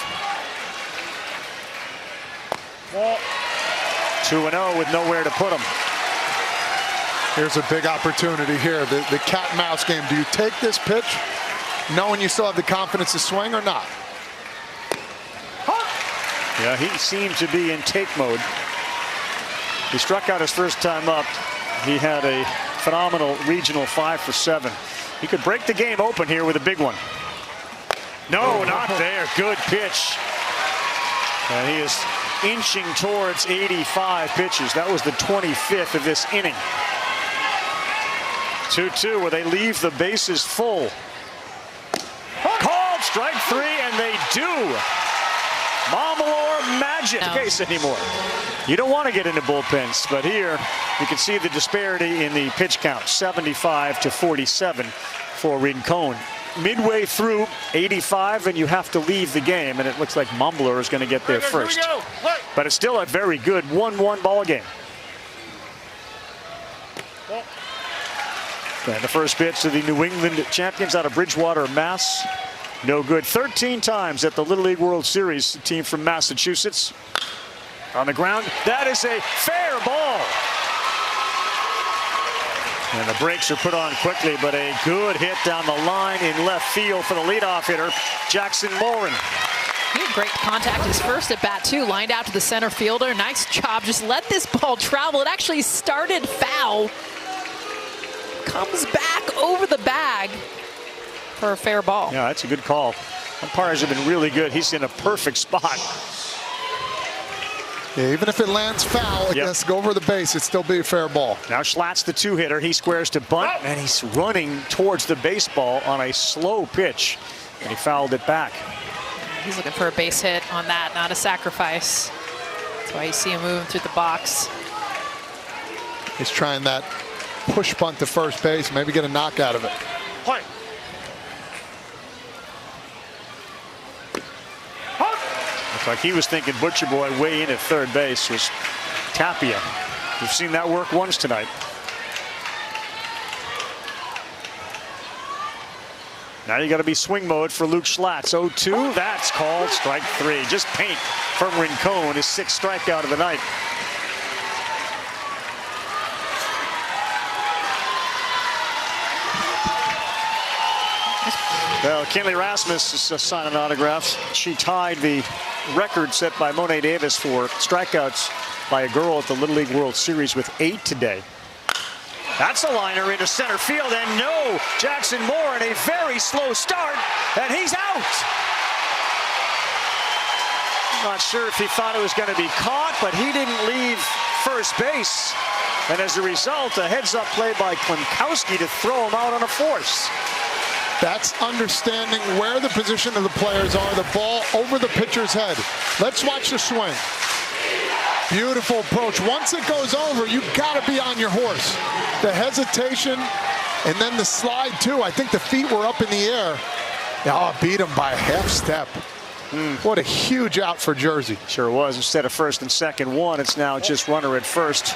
Speaker 1: 2-0 with nowhere to put him.
Speaker 2: Here's a big opportunity here. The cat and mouse game. Do you take this pitch knowing you still have the confidence to swing or not?
Speaker 1: Yeah, he seemed to be in take mode. He struck out his first time up. He had a phenomenal regional 5 for 7. He could break the game open here with a big one. No, not there. Good pitch. And he is inching towards 85 pitches. That was the 25th of this inning. 2-2 where they leave the bases full. Called strike 3, and they do. Montmelor magic. No case anymore. You don't want to get into bullpens, but here you can see the disparity in the pitch count. 75 to 47 for Rincon. Midway through 85, and you have to leave the game, and it looks like Montmelor is going to get there first. But it's still a very good 1-1 ball game. And the first pitch to the New England champions out of Bridgewater, Mass. No good. 13 times at the Little League World Series. The team from Massachusetts. On the ground. That is a fair ball. And the brakes are put on quickly, but a good hit down the line in left field for the leadoff hitter, Jackson Morin.
Speaker 3: He had great contact his first at bat too. Lined out to the center fielder. Nice job. Just let this ball travel. It actually started foul. Comes back over the bag for a fair ball.
Speaker 1: Yeah, that's a good call. Umpires have been really good. He's in a perfect spot.
Speaker 2: Yeah, even if it lands foul, it has to go over the base. It'd still be a fair ball.
Speaker 1: Now Schlatt's the 2-hitter. He squares to bunt, and he's running towards the baseball on a slow pitch, and he fouled it back.
Speaker 3: He's looking for a base hit on that, not a sacrifice. That's why you see him moving through the box.
Speaker 2: He's trying that push bunt to first base, maybe get a knock out of it.
Speaker 1: Play. Looks like he was thinking Butcher Boy way in at third base was Tapia. We've seen that work once tonight. Now you got to be swing mode for Luke Schlatt. 0-2, that's called strike 3. Just paint from Rincon, his 6th strikeout of the night. Well, Kinley Rasmus is signing autographs. She tied the record set by Monet Davis for strikeouts by a girl at the Little League World Series with 8 today. That's a liner into center field, and no, Jackson Morin, a very slow start, and he's out. I'm not sure if he thought it was going to be caught, but he didn't leave first base. And as a result, a heads-up play by Klinkowski to throw him out on a force.
Speaker 2: That's understanding where the position of the players are, the ball over the pitcher's head. Let's watch the swing. Beautiful approach. Once it goes over, you got to be on your horse. The hesitation and then the slide too. I think the feet were up in the air. Oh, beat him by a half step. What a huge out for Jersey.
Speaker 1: Sure was. Instead of first and second one, it's now just runner at first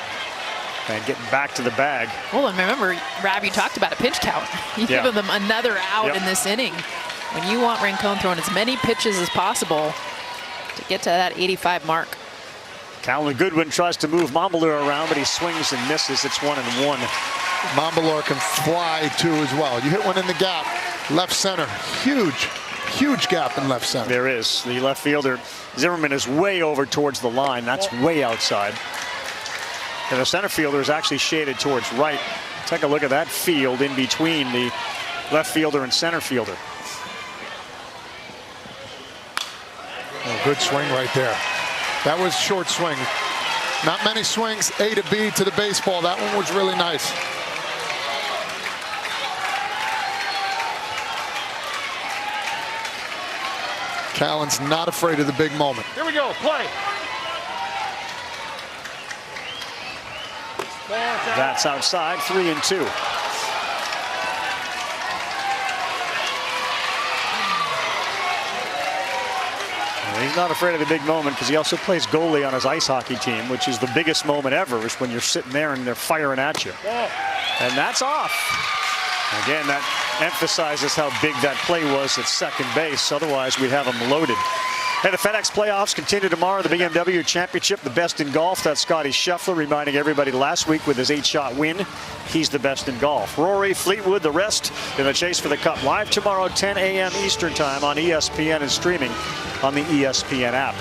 Speaker 1: and getting back to the bag.
Speaker 3: Well, and remember, Rob, you talked about a pitch count. You
Speaker 1: Yeah.
Speaker 3: give them another out in this inning. When you want Rincon throwing as many pitches as possible to get to that 85 mark.
Speaker 1: Calvin Goodwin tries to move Mombalur around, but he swings and misses. It's 1-1.
Speaker 2: Mombalur can fly too as well. You hit one in the gap, left center. Huge gap in left center.
Speaker 1: There is. The left fielder, Zimmerman, is way over towards the line. That's way outside. And the center fielder is actually shaded towards right. Take a look at that field in between the left fielder and center fielder.
Speaker 2: Oh, good swing right there. That was short swing. Not many swings A to B to the baseball. That one was really nice. Callen's not afraid of the big moment.
Speaker 6: Here we go. Play.
Speaker 1: That's outside, 3-2. He's not afraid of the big moment because he also plays goalie on his ice hockey team, which is the biggest moment ever, is when you're sitting there and they're firing at you. And that's off. Again, that emphasizes how big that play was at second base. Otherwise, we'd have him loaded. Hey, the FedEx playoffs continue tomorrow. The BMW Championship, the best in golf. That's Scotty Scheffler reminding everybody last week with his 8-shot win, he's the best in golf. Rory, Fleetwood, the rest in the chase for the cup. Live tomorrow, 10 a.m. Eastern time on ESPN and streaming on the ESPN app.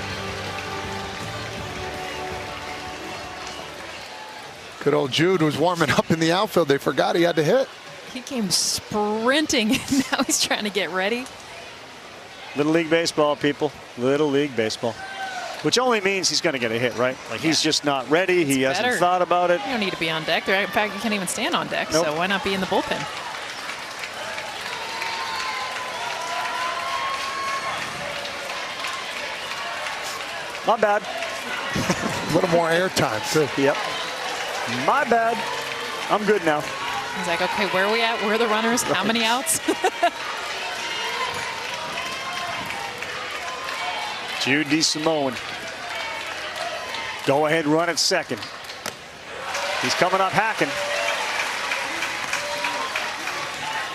Speaker 2: Good old Jude was warming up in the outfield. They forgot he had to hit.
Speaker 3: He came sprinting, and now he's trying to get ready.
Speaker 1: Little League Baseball, people. Little League Baseball. Which only means he's going to get a hit, right? Like, he's just not ready. He hasn't thought about it.
Speaker 3: You don't need to be on deck. In fact, you can't even stand on deck,
Speaker 1: Nope.
Speaker 3: so why not be in the bullpen?
Speaker 1: Not bad.
Speaker 2: A little more airtime, too.
Speaker 1: Yep. My bad. I'm good now.
Speaker 3: He's like, okay, where are we at? Where are the runners? How many outs?
Speaker 1: Jude DeSimone. Go ahead run at second. He's coming up hacking.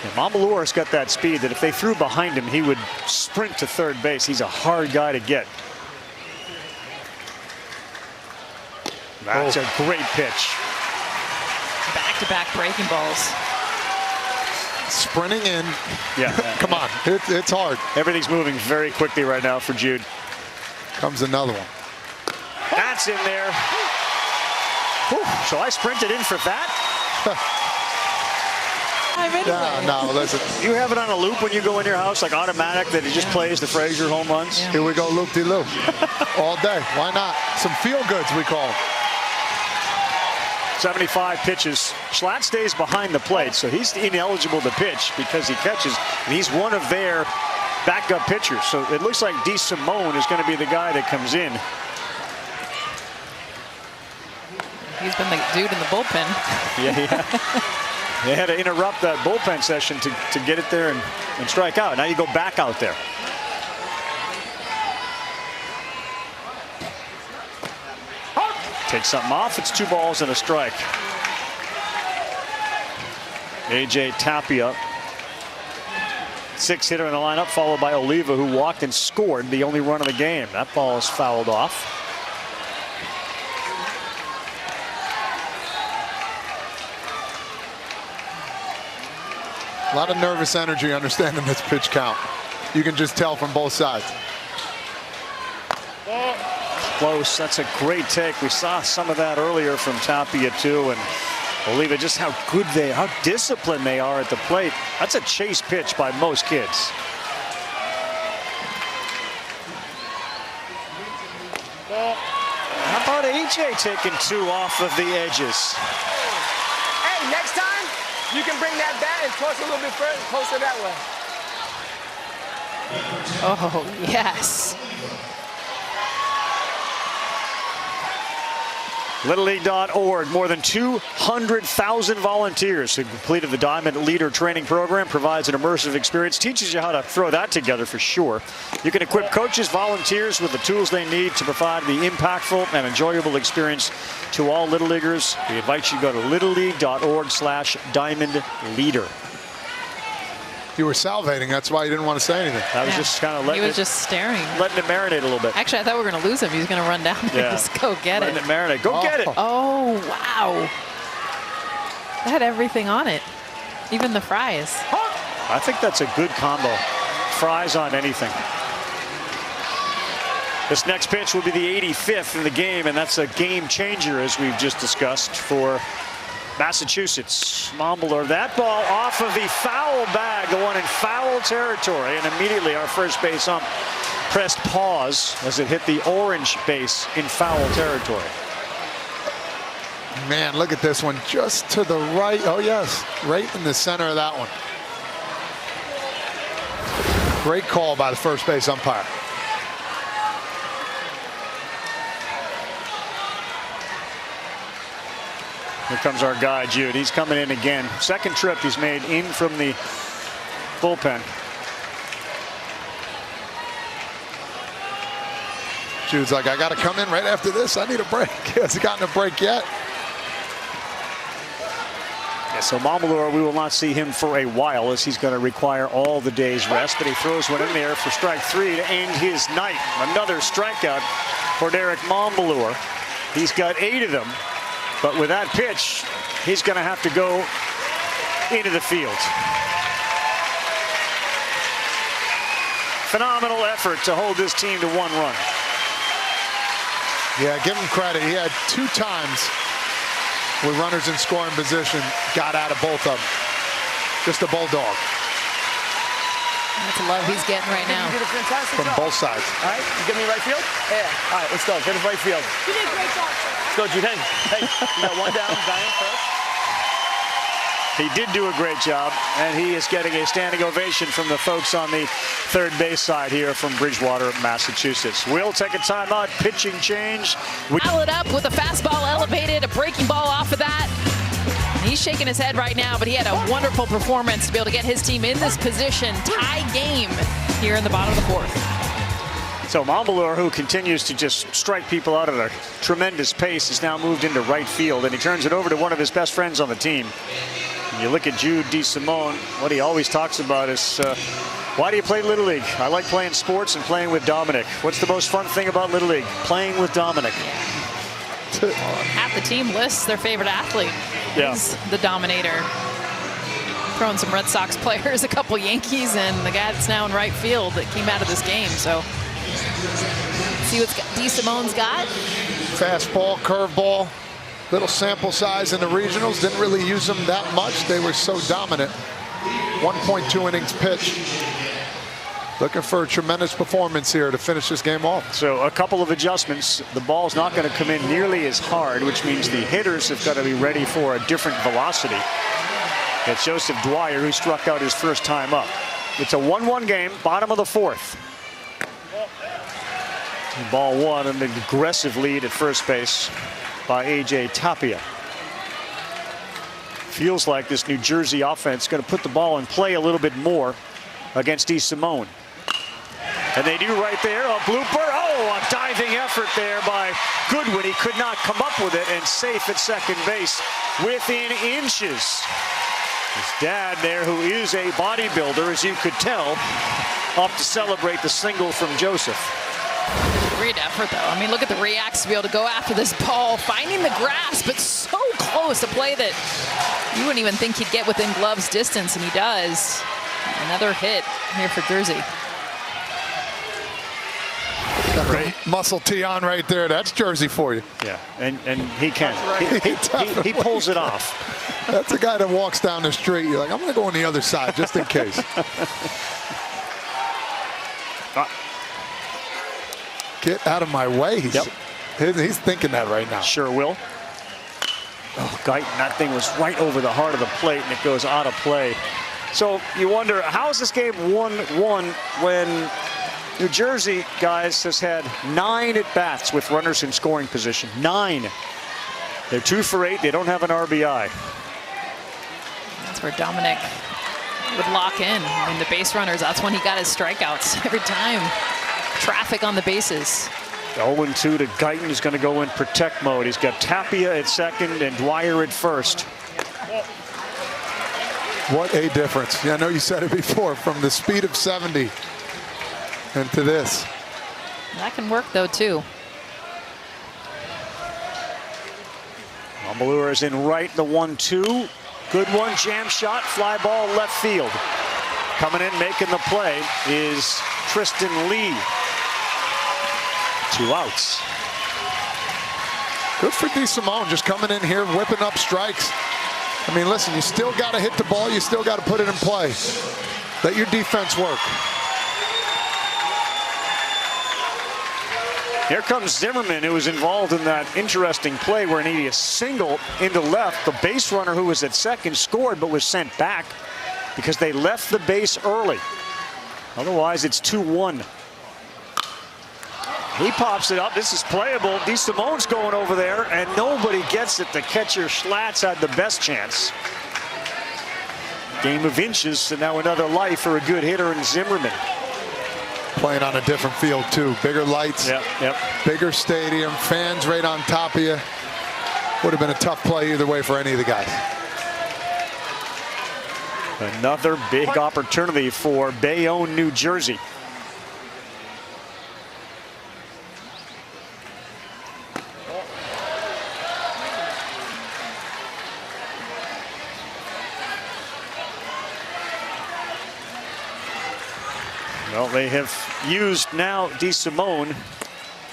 Speaker 1: And Mombalur's got that speed that if they threw behind him, he would sprint to third base. He's a hard guy to get. That's a great pitch.
Speaker 3: Back-to-back breaking balls.
Speaker 2: Sprinting in.
Speaker 1: Yeah.
Speaker 2: Come on. It's hard.
Speaker 1: Everything's moving very quickly right now for Jude.
Speaker 2: Comes another one.
Speaker 1: That's in there. Whew. So I sprinted in for that?
Speaker 2: No, listen.
Speaker 1: You have it on a loop when you go in your house, like automatic, that it just plays the Frazier home runs?
Speaker 3: Yeah.
Speaker 2: Here we go, loop-de-loop. All day. Why not? Some feel-goods, we call them.
Speaker 1: 75 pitches. Schlatt stays behind the plate, so he's ineligible to pitch because he catches. And he's one of their backup pitchers. So it looks like DeSimone is going to be the guy that comes in.
Speaker 3: He's been the dude in the bullpen.
Speaker 1: Yeah. They had to interrupt that bullpen session to get it there and strike out. Now you go back out there. Take something off. It's 2 balls and a strike. A.J. Tapia, 6th hitter in the lineup, followed by Oliva, who walked and scored the only run of the game. That ball is fouled off.
Speaker 2: A lot of nervous energy understanding this pitch count. You can just tell from both sides.
Speaker 1: Close. That's a great take. We saw some of that earlier from Tapia too, and Oliva, just how good how disciplined they are at the plate. That's a chase pitch by most kids. How about AJ taking 2 off of the edges?
Speaker 6: Hey, next time, you can bring that bat and toss a little bit further, closer that way.
Speaker 3: Oh, yes.
Speaker 1: LittleLeague.org, more than 200,000 volunteers who completed the Diamond Leader Training Program, provides an immersive experience, teaches you how to throw that together for sure. You can equip coaches, volunteers with the tools they need to provide the impactful and enjoyable experience to all Little Leaguers. We invite you to go to LittleLeague.org/Diamond Leader.
Speaker 2: You were salivating. That's why you didn't want to say anything.
Speaker 1: I was just kind of letting
Speaker 3: He was just staring.
Speaker 1: letting it marinate a little bit.
Speaker 3: Actually, I thought we were going to lose him. He was going to run down there and just go get
Speaker 1: Letting
Speaker 3: it.
Speaker 1: it marinate. Go get it.
Speaker 3: Oh, wow. That had everything on it. Even the fries.
Speaker 1: I think that's a good combo. Fries on anything. This next pitch will be the 85th in the game, and that's a game changer, as we've just discussed, for Massachusetts. Mombler, that ball off of the foul bag, going in foul territory, and immediately our first base ump pressed pause as it hit the orange base in foul territory.
Speaker 2: Man, look at this one. Just to the right. Oh, yes. Right in the center of that one. Great call by the first base umpire.
Speaker 1: Here comes our guy, Jude. He's coming in again. Second trip he's made in from the bullpen.
Speaker 2: Jude's like, I got to come in right after this. I need a break. He hasn't gotten a break yet.
Speaker 1: Yeah, so Mombler, we will not see him for a while, as he's going to require all the day's rest, but he throws one in there for strike 3 to end his night. Another strikeout for Derek Mombler. He's got 8 of them, but with that pitch, he's going to have to go into the field. Phenomenal effort to hold this team to 1 run.
Speaker 2: Yeah, give him credit. He had 2 times with runners in scoring position, got out of both of them. Just a bulldog.
Speaker 3: That's the love he's getting right now.
Speaker 6: You did a fantastic
Speaker 2: From
Speaker 6: job.
Speaker 2: both sides.
Speaker 6: All right, you give me right field? Yeah. All right, let's go. Get it right field.
Speaker 7: You did a great job.
Speaker 6: Let's go, Jude. Hey, you got 1 down. Bayonne first.
Speaker 1: He did do a great job, and he is getting a standing ovation from the folks on the third base side here from Bridgewater, Massachusetts. We'll take a timeout, pitching change.
Speaker 3: Dial it up with a fastball elevated, a breaking ball off of that. He's shaking his head right now, but he had a wonderful performance to be able to get his team in this position. Tie game here in the bottom of the 4th.
Speaker 1: So Mombler, who continues to just strike people out at a tremendous pace, has now moved into right field, and he turns it over to one of his best friends on the team. You look at Jude DeSimone, what he always talks about is, why do you play Little League? I like playing sports and playing with Dominic. What's the most fun thing about Little League? Playing with Dominic.
Speaker 3: Half the team lists their favorite athlete.
Speaker 1: Yeah.
Speaker 3: He's the dominator. Throwing some Red Sox players, a couple Yankees, and the guy that's now in right field that came out of this game. So, see what DeSimone's got?
Speaker 2: Fastball, curveball. Little sample size in the regionals. Didn't really use them that much. They were so dominant. 1.2 innings pitched. Looking for a tremendous performance here to finish this game off.
Speaker 1: So a couple of adjustments. The ball's not going to come in nearly as hard, which means the hitters have got to be ready for a different velocity. It's Joseph Dwyer, who struck out his first time up. It's a 1-1 game, bottom of the 4th. Ball 1, and an aggressive lead at first base by A.J. Tapia. Feels like this New Jersey offense is going to put the ball in play a little bit more against DeSimone. And they do right there, a blooper. Oh, a diving effort there by Goodwin. He could not come up with it, and safe at second base within inches. His dad there, who is a bodybuilder, as you could tell, up to celebrate the single from Joseph.
Speaker 3: Great effort, though. I mean, look at the reacts to be able to go after this ball, finding the grass, but so close, a play that you wouldn't even think he'd get within gloves distance, and he does. Another hit here for Jersey.
Speaker 2: Great muscle tee on right there. That's Jersey for you.
Speaker 1: Yeah, and he can. He pulls it off.
Speaker 2: That's a guy that walks down the street. You're like, I'm going to go on the other side just in case. Get out of my way. He's thinking that right now.
Speaker 1: Sure will. Oh, Guyton, that thing was right over the heart of the plate, and it goes out of play. So you wonder, how is this game 1-1 when New Jersey, guys, has had 9 at-bats with runners in scoring position. 9. They're 2 for 8. They don't have an RBI.
Speaker 3: That's where Dominic would lock in. I mean, the base runners, that's when he got his strikeouts every time. Traffic on the bases.
Speaker 1: 0-2 to Guyton, who's going to go in protect mode. He's got Tapia at second and Dwyer at first.
Speaker 2: What a difference. Yeah, I know you said it before, from the speed of 70 and to this.
Speaker 3: That can work, though, too.
Speaker 1: Malure is in right, the 1-2. Good one, jam shot, fly ball left field. Coming in, making the play is Tristan Lee. 2 outs.
Speaker 2: Good for DeSimone, just coming in here, whipping up strikes. I mean, listen, you still got to hit the ball. You still got to put it in play. Let your defense work.
Speaker 1: Here comes Zimmerman, who was involved in that interesting play where he needed a single into left. The base runner who was at second scored but was sent back because they left the base early. Otherwise, it's 2-1. He pops it up. This is playable. DeSimone's going over there, and nobody gets it. The catcher Schlatt's had the best chance. Game of inches, and now another life for a good hitter in Zimmerman.
Speaker 2: Playing on a different field, too. Bigger lights,
Speaker 1: Yep.
Speaker 2: bigger stadium, fans right on top of you. Would have been a tough play either way for any of the guys.
Speaker 1: Another big opportunity for Bayonne, New Jersey. Well, they have used now DeSimone,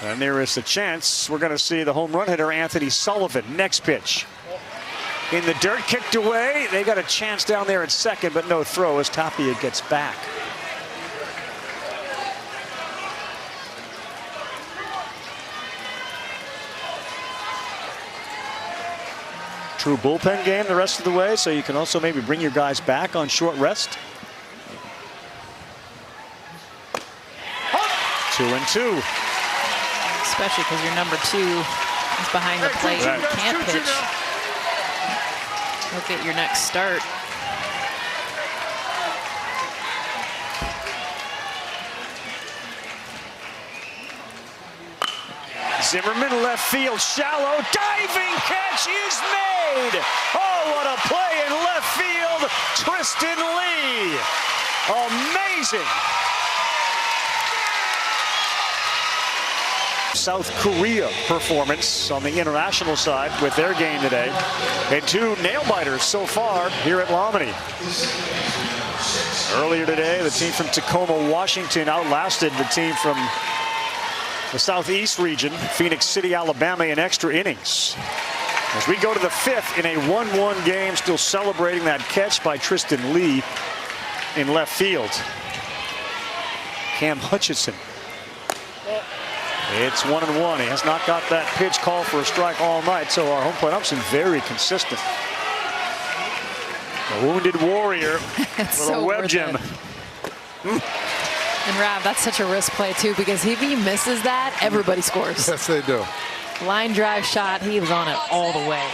Speaker 1: and there is a chance we're going to see the home run hitter Anthony Sullivan. Next pitch. In the dirt, kicked away. They got a chance down there at second, but no throw as Tapia gets back. True bullpen game the rest of the way, so you can also maybe bring your guys back on short rest. 2-2.
Speaker 3: Especially because your number 2 is behind the plate and can't pitch. Look at your next start.
Speaker 1: Zimmerman left field, shallow, diving catch is made. Oh, what a play in left field. Tristan Lee. Amazing. South Korea performance on the international side with their game today. And 2 nail-biters so far here at Lomini. Earlier today, the team from Tacoma, Washington outlasted the team from the Southeast region, Phoenix City, Alabama, in extra innings. As we go to the 5th in a 1-1 game, still celebrating that catch by Tristan Lee in left field. Cam Hutchinson. It's 1-1. He has not got that pitch called for a strike all night, so our home plate ump's very consistent. A wounded warrior with
Speaker 3: so
Speaker 1: a web gem.
Speaker 3: And Rav, that's such a risk play too, because if he misses that, everybody scores.
Speaker 2: Yes, they do.
Speaker 3: Line drive shot, he was on it all the way.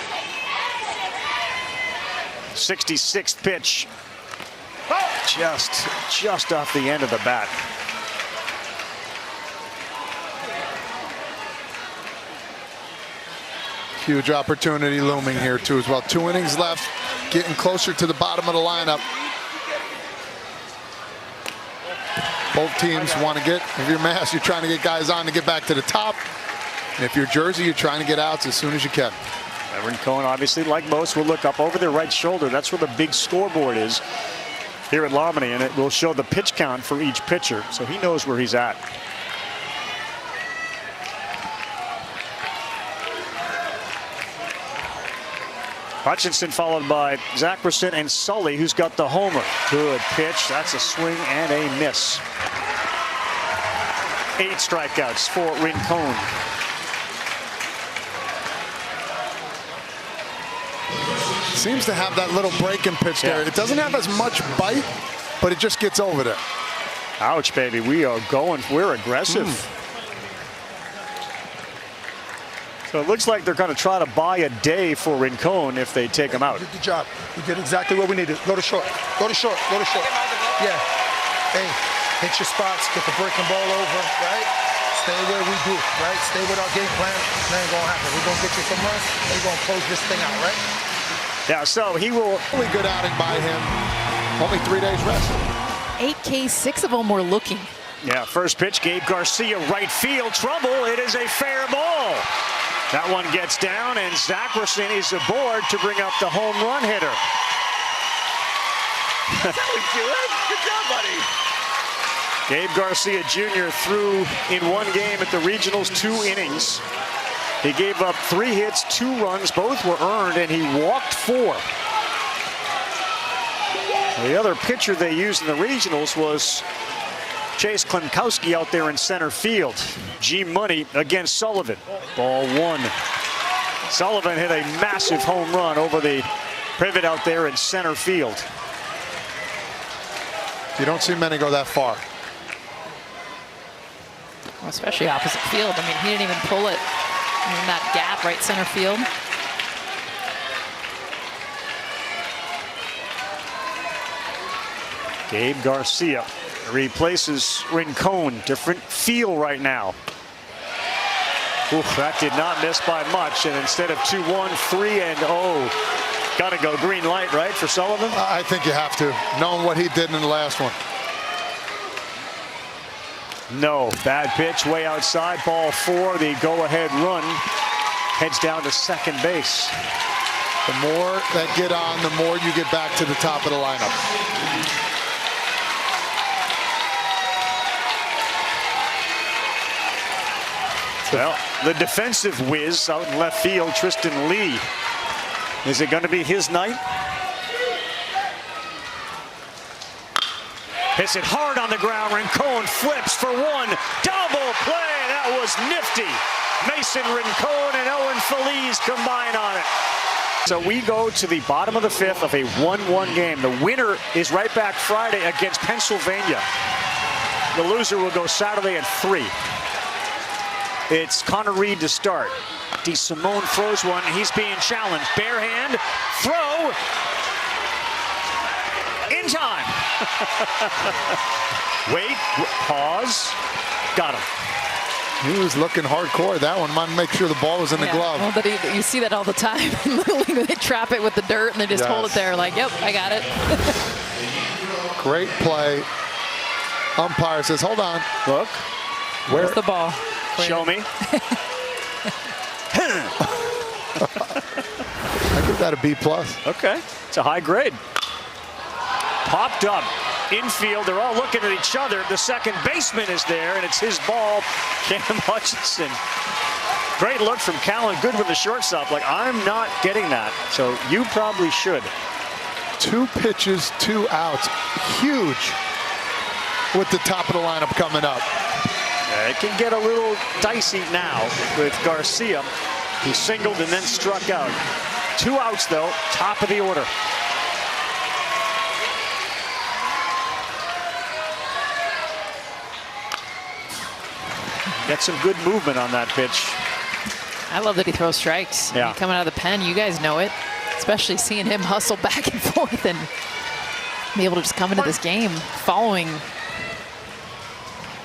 Speaker 1: 66th pitch. Just off the end of the bat.
Speaker 2: Huge opportunity looming here, too, as well. 2 innings left, getting closer to the bottom of the lineup. Both teams want to get, if you're Mass, you're trying to get guys on to get back to the top. And if you're Jersey, you're trying to get outs as soon as you can.
Speaker 1: Everett Cohen, obviously, like most, will look up over their right shoulder. That's where the big scoreboard is here at Lomini, and it will show the pitch count for each pitcher, so he knows where he's at. Hutchinson followed by Zackerson and Sully, who's got the homer. Good pitch. That's a swing and a miss. 8 strikeouts for Rincon.
Speaker 2: Seems to have that little break-in pitch there. It doesn't have as much bite, but it just gets over there.
Speaker 1: Ouch, baby. We are going. We're aggressive. So it looks like they're going to try to buy a day for Rincon if they take him out.
Speaker 5: You did the job. You did exactly what we needed. Go to short. Go to short. Go to short. Yeah. Hey, hit your spots. Get the breaking ball over, right? Stay where we do, right? Stay with our game plan. That ain't going to happen. We're going to get you some runs. We're going to close this thing out, right?
Speaker 1: Yeah, so he will.
Speaker 2: Really good outing by him. Only 3 days rest.
Speaker 3: 8 Ks, 6 of them were looking.
Speaker 1: Yeah, first pitch, Gabe Garcia, right field, trouble. It is a fair ball. That one gets down, and Zackerson is aboard to bring up the home run hitter.
Speaker 6: That's how we do it. Good job, buddy.
Speaker 1: Gabe Garcia Jr. threw in one game at the regionals 2 innings. He gave up 3 hits, 2 runs, both were earned, and he walked 4. The other pitcher they used in the regionals was Chase Klimkowski out there in center field. G-Money against Sullivan. Ball 1. Sullivan hit a massive home run over the privet out there in center field.
Speaker 2: You don't see many go that far.
Speaker 3: Well, especially opposite field. I mean, he didn't even pull it in that gap right center field.
Speaker 1: Gabe Garcia replaces Rincon. Different feel right now. Oof, that did not miss by much. And instead of 2-1, 3-0. Got to go green light, right, for Sullivan?
Speaker 2: I think you have to, knowing what he did in the last one.
Speaker 1: No, bad pitch, way outside. Ball 4, the go-ahead run. Heads down to second base.
Speaker 2: The more that get on, the more you get back to the top of the lineup.
Speaker 1: Well, the defensive whiz out in left field, Tristan Lee. Is it going to be his night? Hits it hard on the ground. Rincon flips for 1. Double play. That was nifty. Mason Rincon and Owen Feliz combine on it. So we go to the bottom of the 5th of a 1-1 game. The winner is right back Friday against Pennsylvania. The loser will go Saturday at 3. It's Connor Reed to start. DeSimone throws one. He's being challenged. Bare hand. Throw. In time. Wait. Pause. Got him.
Speaker 2: He was looking hardcore. That one might make sure the ball was in the glove.
Speaker 3: Well, but you see that all the time. They trap it with the dirt and they just hold it there like, yep, I got it.
Speaker 2: Great play. Umpire says, hold on.
Speaker 1: Look.
Speaker 3: Where's the ball?
Speaker 1: Show me.
Speaker 2: I give that a B+.
Speaker 1: Okay. It's a high grade. Popped up. Infield, they're all looking at each other. The second baseman is there, and it's his ball. Cam Hutchinson. Great look from Callan Goodwin, the shortstop. Like, I'm not getting that. So you probably should.
Speaker 2: 2 pitches, 2 outs. Huge with the top of the lineup coming up.
Speaker 1: It can get a little dicey now with Garcia. He singled and then struck out. 2 outs, though, top of the order. Got some good movement on that pitch.
Speaker 3: I love that he throws strikes.
Speaker 1: Yeah.
Speaker 3: I mean, coming out of the pen, you guys know it. Especially seeing him hustle back and forth and be able to just come into this game following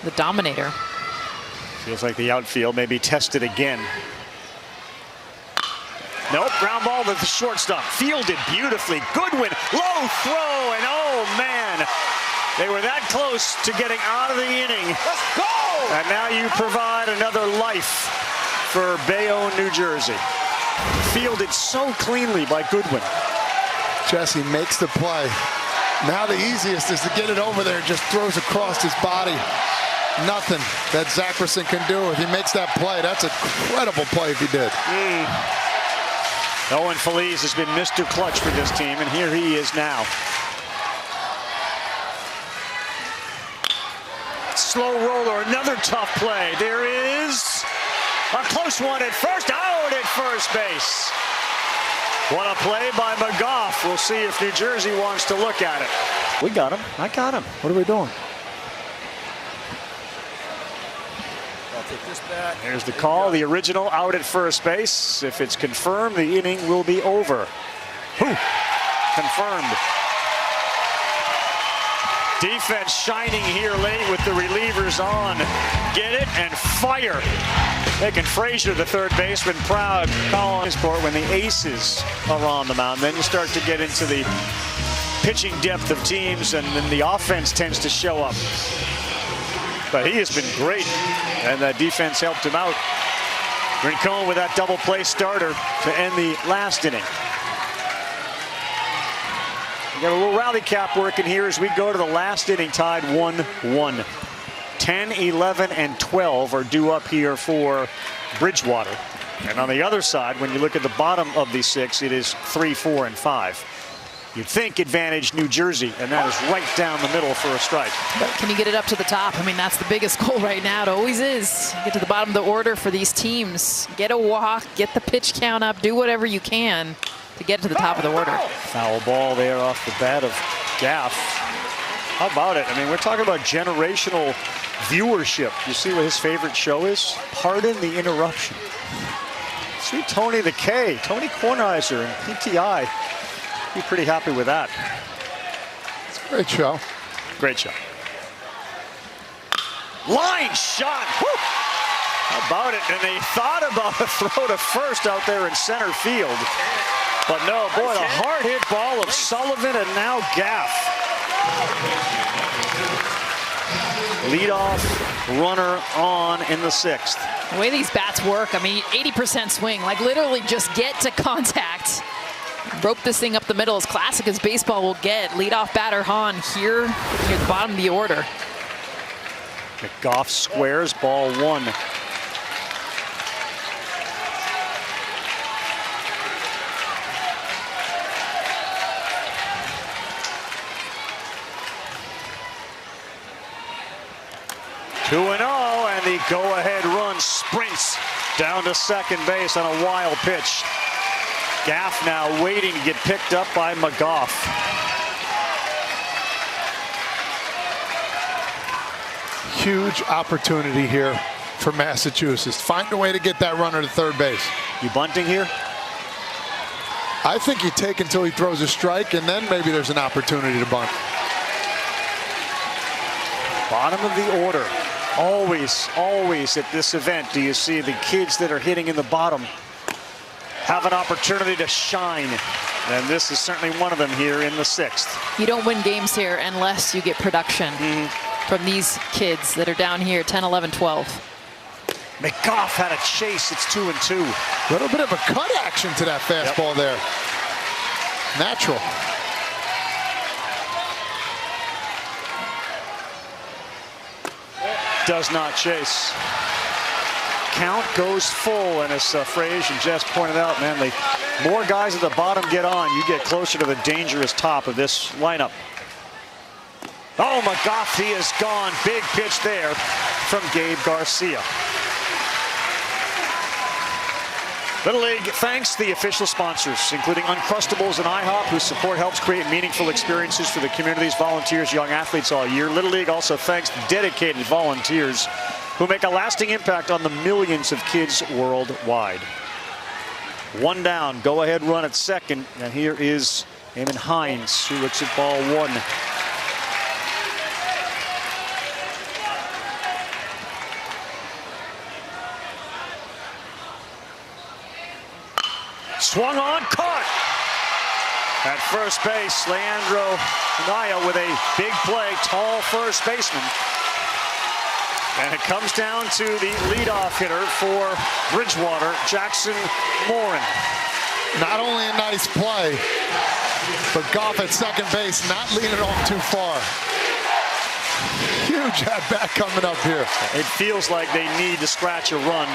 Speaker 3: the dominator.
Speaker 1: Feels like the outfield may be tested again. Nope, ground ball to the shortstop. Fielded beautifully. Goodwin, low throw, and oh man, they were that close to getting out of the inning.
Speaker 6: Let's go!
Speaker 1: And now you provide another life for Bayonne, New Jersey. Fielded so cleanly by Goodwin.
Speaker 2: Jesse makes the play. Now the easiest is to get it over there. Just throws across his body. Nothing that Zackerson can do. If he makes that play, that's an incredible play if he did.
Speaker 1: Owen Feliz has been Mr. Clutch for this team, and here he is now. Slow roller, another tough play. There is a close one at first, out at first base. What a play by McGough. We'll see if New Jersey wants to look at it. We got him. I got him.
Speaker 2: What are we doing?
Speaker 6: I'll take this back.
Speaker 1: Here's the call. The original out at first base. If it's confirmed, the inning will be over. Confirmed. Defense shining here late with the relievers on. Get it and fire. Making Frazier, the third baseman, proud. Williamsport when the aces are on the mound. Then you start to get into the pitching depth of teams, and then the offense tends to show up. But he has been great, and that defense helped him out. Rincon with that double play starter to end the last inning. We got a little rally cap working here as we go to the last inning, tied 1-1. 10, 11, and 12 are due up here for Bridgewater. And on the other side, when you look at the bottom of the 6, it is 3, 4, and 5. You'd think advantage New Jersey, and that is right down the middle for a strike.
Speaker 3: But can you get it up to the top? I mean, that's the biggest goal right now. It always is. Get to the bottom of the order for these teams. Get a walk, get the pitch count up, do whatever you can to get to the top of the order.
Speaker 1: Foul ball there off the bat of Gaff. How about it? I mean, we're talking about generational viewership. You see what his favorite show is? Pardon the interruption. See Tony the K, Tony Kornheiser and PTI. Be pretty happy with that.
Speaker 2: It's a great show.
Speaker 1: Great show. Line shot. Woo! How about it? And they thought about a throw to first out there in center field. But no, boy, the hard hit ball of Sullivan and now Gaff. Leadoff runner on in the 6th.
Speaker 3: The way these bats work, I mean, 80% swing, like literally just get to contact. Rope this thing up the middle as classic as baseball will get. Leadoff batter Hahn here near the bottom of the order.
Speaker 1: McGough squares, ball 1. Two and 0, and the go-ahead run sprints down to second base on a wild pitch. Gaff now waiting to get picked up by McGough.
Speaker 2: Huge opportunity here for Massachusetts. Find a way to get that runner to third base.
Speaker 1: You bunting here?
Speaker 2: I think you take until he throws a strike, and then maybe there's an opportunity to bunt.
Speaker 1: Bottom of the order. Always, always at this event do you see the kids that are hitting in the bottom have an opportunity to shine. And this is certainly one of them here in the 6th.
Speaker 3: You don't win games here unless you get production from these kids that are down here, 10, 11, 12.
Speaker 1: McGough had a chase. It's 2 and 2.
Speaker 2: A little bit of a cut action to that fastball there. Natural.
Speaker 1: Does not chase. Count goes full, and as Frazier just pointed out, man, the more guys at the bottom get on, you get closer to the dangerous top of this lineup. Oh, McGough, he is gone. Big pitch there from Gabe Garcia. Little League thanks the official sponsors, including Uncrustables and IHOP, whose support helps create meaningful experiences for the community's volunteers, young athletes all year. Little League also thanks the dedicated volunteers who make a lasting impact on the millions of kids worldwide. 1 down, go-ahead run at second, and here is Eamon Hines, who looks at ball 1. Swung on, caught. At first base, Leandro Naya with a big play, tall first baseman. And it comes down to the leadoff hitter for Bridgewater, Jackson Morin.
Speaker 2: Not only a nice play, but Goff at second base, not leaning on too far. Huge at-bat coming up here.
Speaker 1: It feels like they need to scratch a run,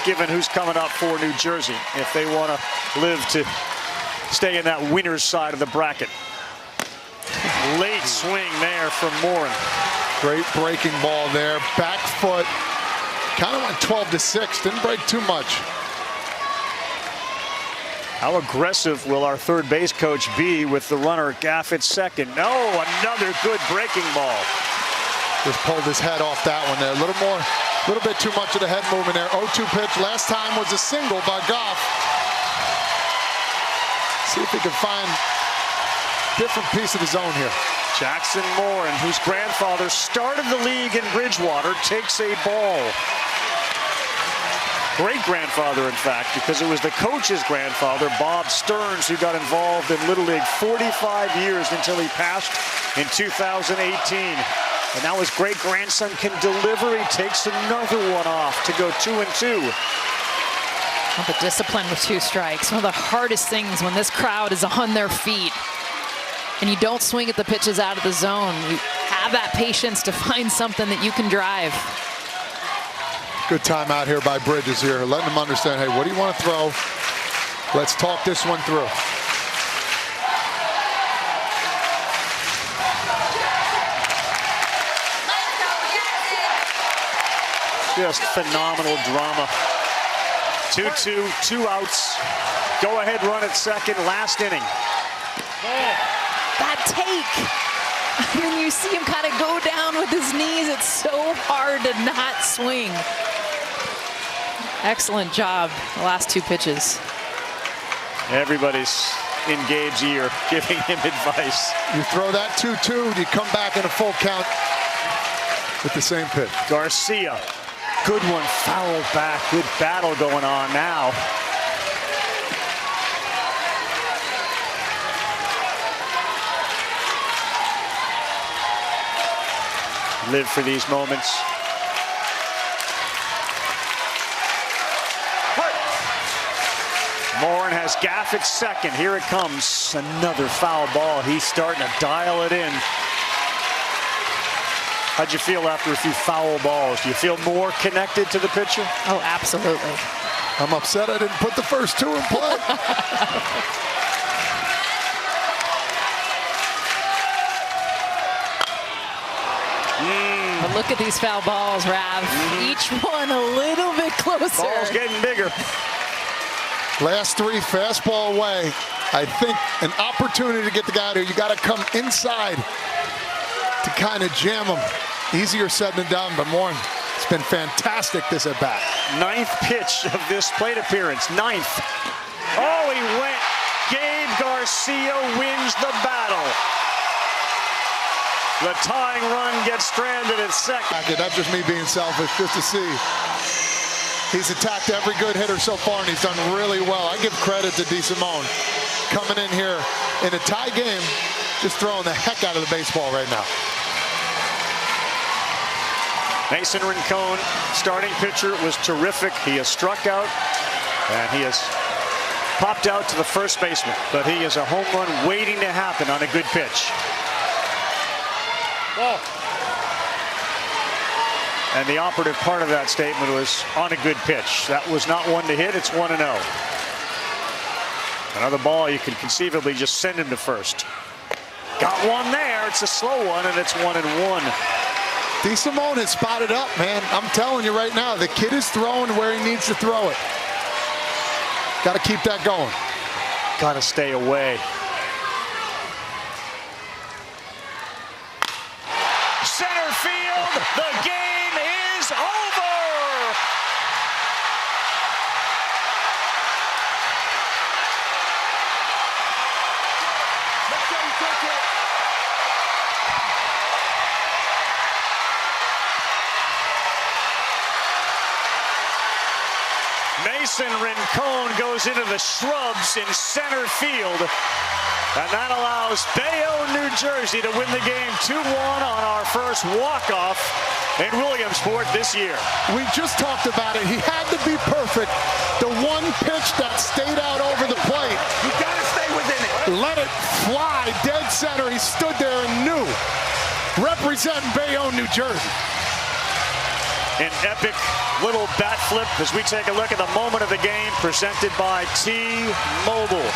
Speaker 1: given who's coming up for New Jersey, if they want to live to stay in that winner's side of the bracket. Late swing there from Morin.
Speaker 2: Great breaking ball there. Back foot. Kind of went 12-6. Didn't break too much.
Speaker 1: How aggressive will our third base coach be with the runner Gaff at second? No, another good breaking ball.
Speaker 2: Just pulled his head off that one there. A little bit too much of the head movement there. 0-2 pitch. Last time was a single by Goff. See if he can find a different piece of the zone here.
Speaker 1: Jackson Morin, whose grandfather started the league in Bridgewater, takes a ball. Great-grandfather, in fact, because it was the coach's grandfather, Bob Stearns, who got involved in Little League 45 years until he passed in 2018. And now his great-grandson can deliver. He takes another one off to go 2-2.
Speaker 3: Well, the discipline with 2 strikes. One of the hardest things when this crowd is on their feet and you don't swing at the pitches out of the zone. You have that patience to find something that you can drive.
Speaker 2: Good time out here by Bridges here, letting them understand, hey, what do you want to throw? Let's talk this one through.
Speaker 1: Just phenomenal drama. 2-2, 2 outs. Go ahead run at second, last inning.
Speaker 3: That take. I mean, you see him kind of go down with his knees. It's so hard to not swing. Excellent job the last 2 pitches.
Speaker 1: Everybody's in Gabe's ear giving him advice.
Speaker 2: You throw that 2-2, you come back in a full count with the same pitch.
Speaker 1: Garcia, good one, fouled back. Good battle going on now. Live for these moments. Morin has Gaff at second. Here it comes. Another foul ball. He's starting to dial it in. How'd you feel after a few foul balls? Do you feel more connected to the pitcher?
Speaker 3: Oh, absolutely.
Speaker 2: I'm upset I didn't put the first 2 in play.
Speaker 3: But look at these foul balls, Rav. Each one a little bit closer.
Speaker 1: Ball's getting bigger.
Speaker 2: Last 3, fastball away. I think an opportunity to get the guy out here. You got to come inside to kind of jam him. Easier said than done, but Morin, it's been fantastic this at bat.
Speaker 1: 9th pitch of this plate appearance. 9th. Oh, he went. Gabe Garcia wins the battle. The tying run gets stranded at second.
Speaker 2: That's just me being selfish, just to see. He's attacked every good hitter so far, and he's done really well. I give credit to DeSimone coming in here in a tie game, just throwing the heck out of the baseball right now.
Speaker 1: Mason Rincon, starting pitcher, was terrific. He has struck out, and he has popped out to the first baseman. But he is a home run waiting to happen on a good pitch. And the operative part of that statement was on a good pitch. That was not one to hit, it's 1-0. Another ball, you can conceivably just send him to first. Got one there, it's a slow one, and it's 1-1.
Speaker 2: DeSimone has spotted up, man. I'm telling you right now, the kid is throwing where he needs to throw it. Got to keep that going.
Speaker 1: Got to stay away. Center field, the game is over. Mason Rincon goes into the shrubs in center field. And that allows Bayonne, New Jersey to win the game 2-1 on our first walk-off in Williamsport this year.
Speaker 2: We just talked about it. He had to be perfect. The one pitch that stayed out over the plate.
Speaker 5: You gotta stay within it.
Speaker 2: Let it fly dead center. He stood there and knew. Representing Bayonne, New Jersey.
Speaker 1: An epic little bat flip as we take a look at the moment of the game presented by T-Mobile.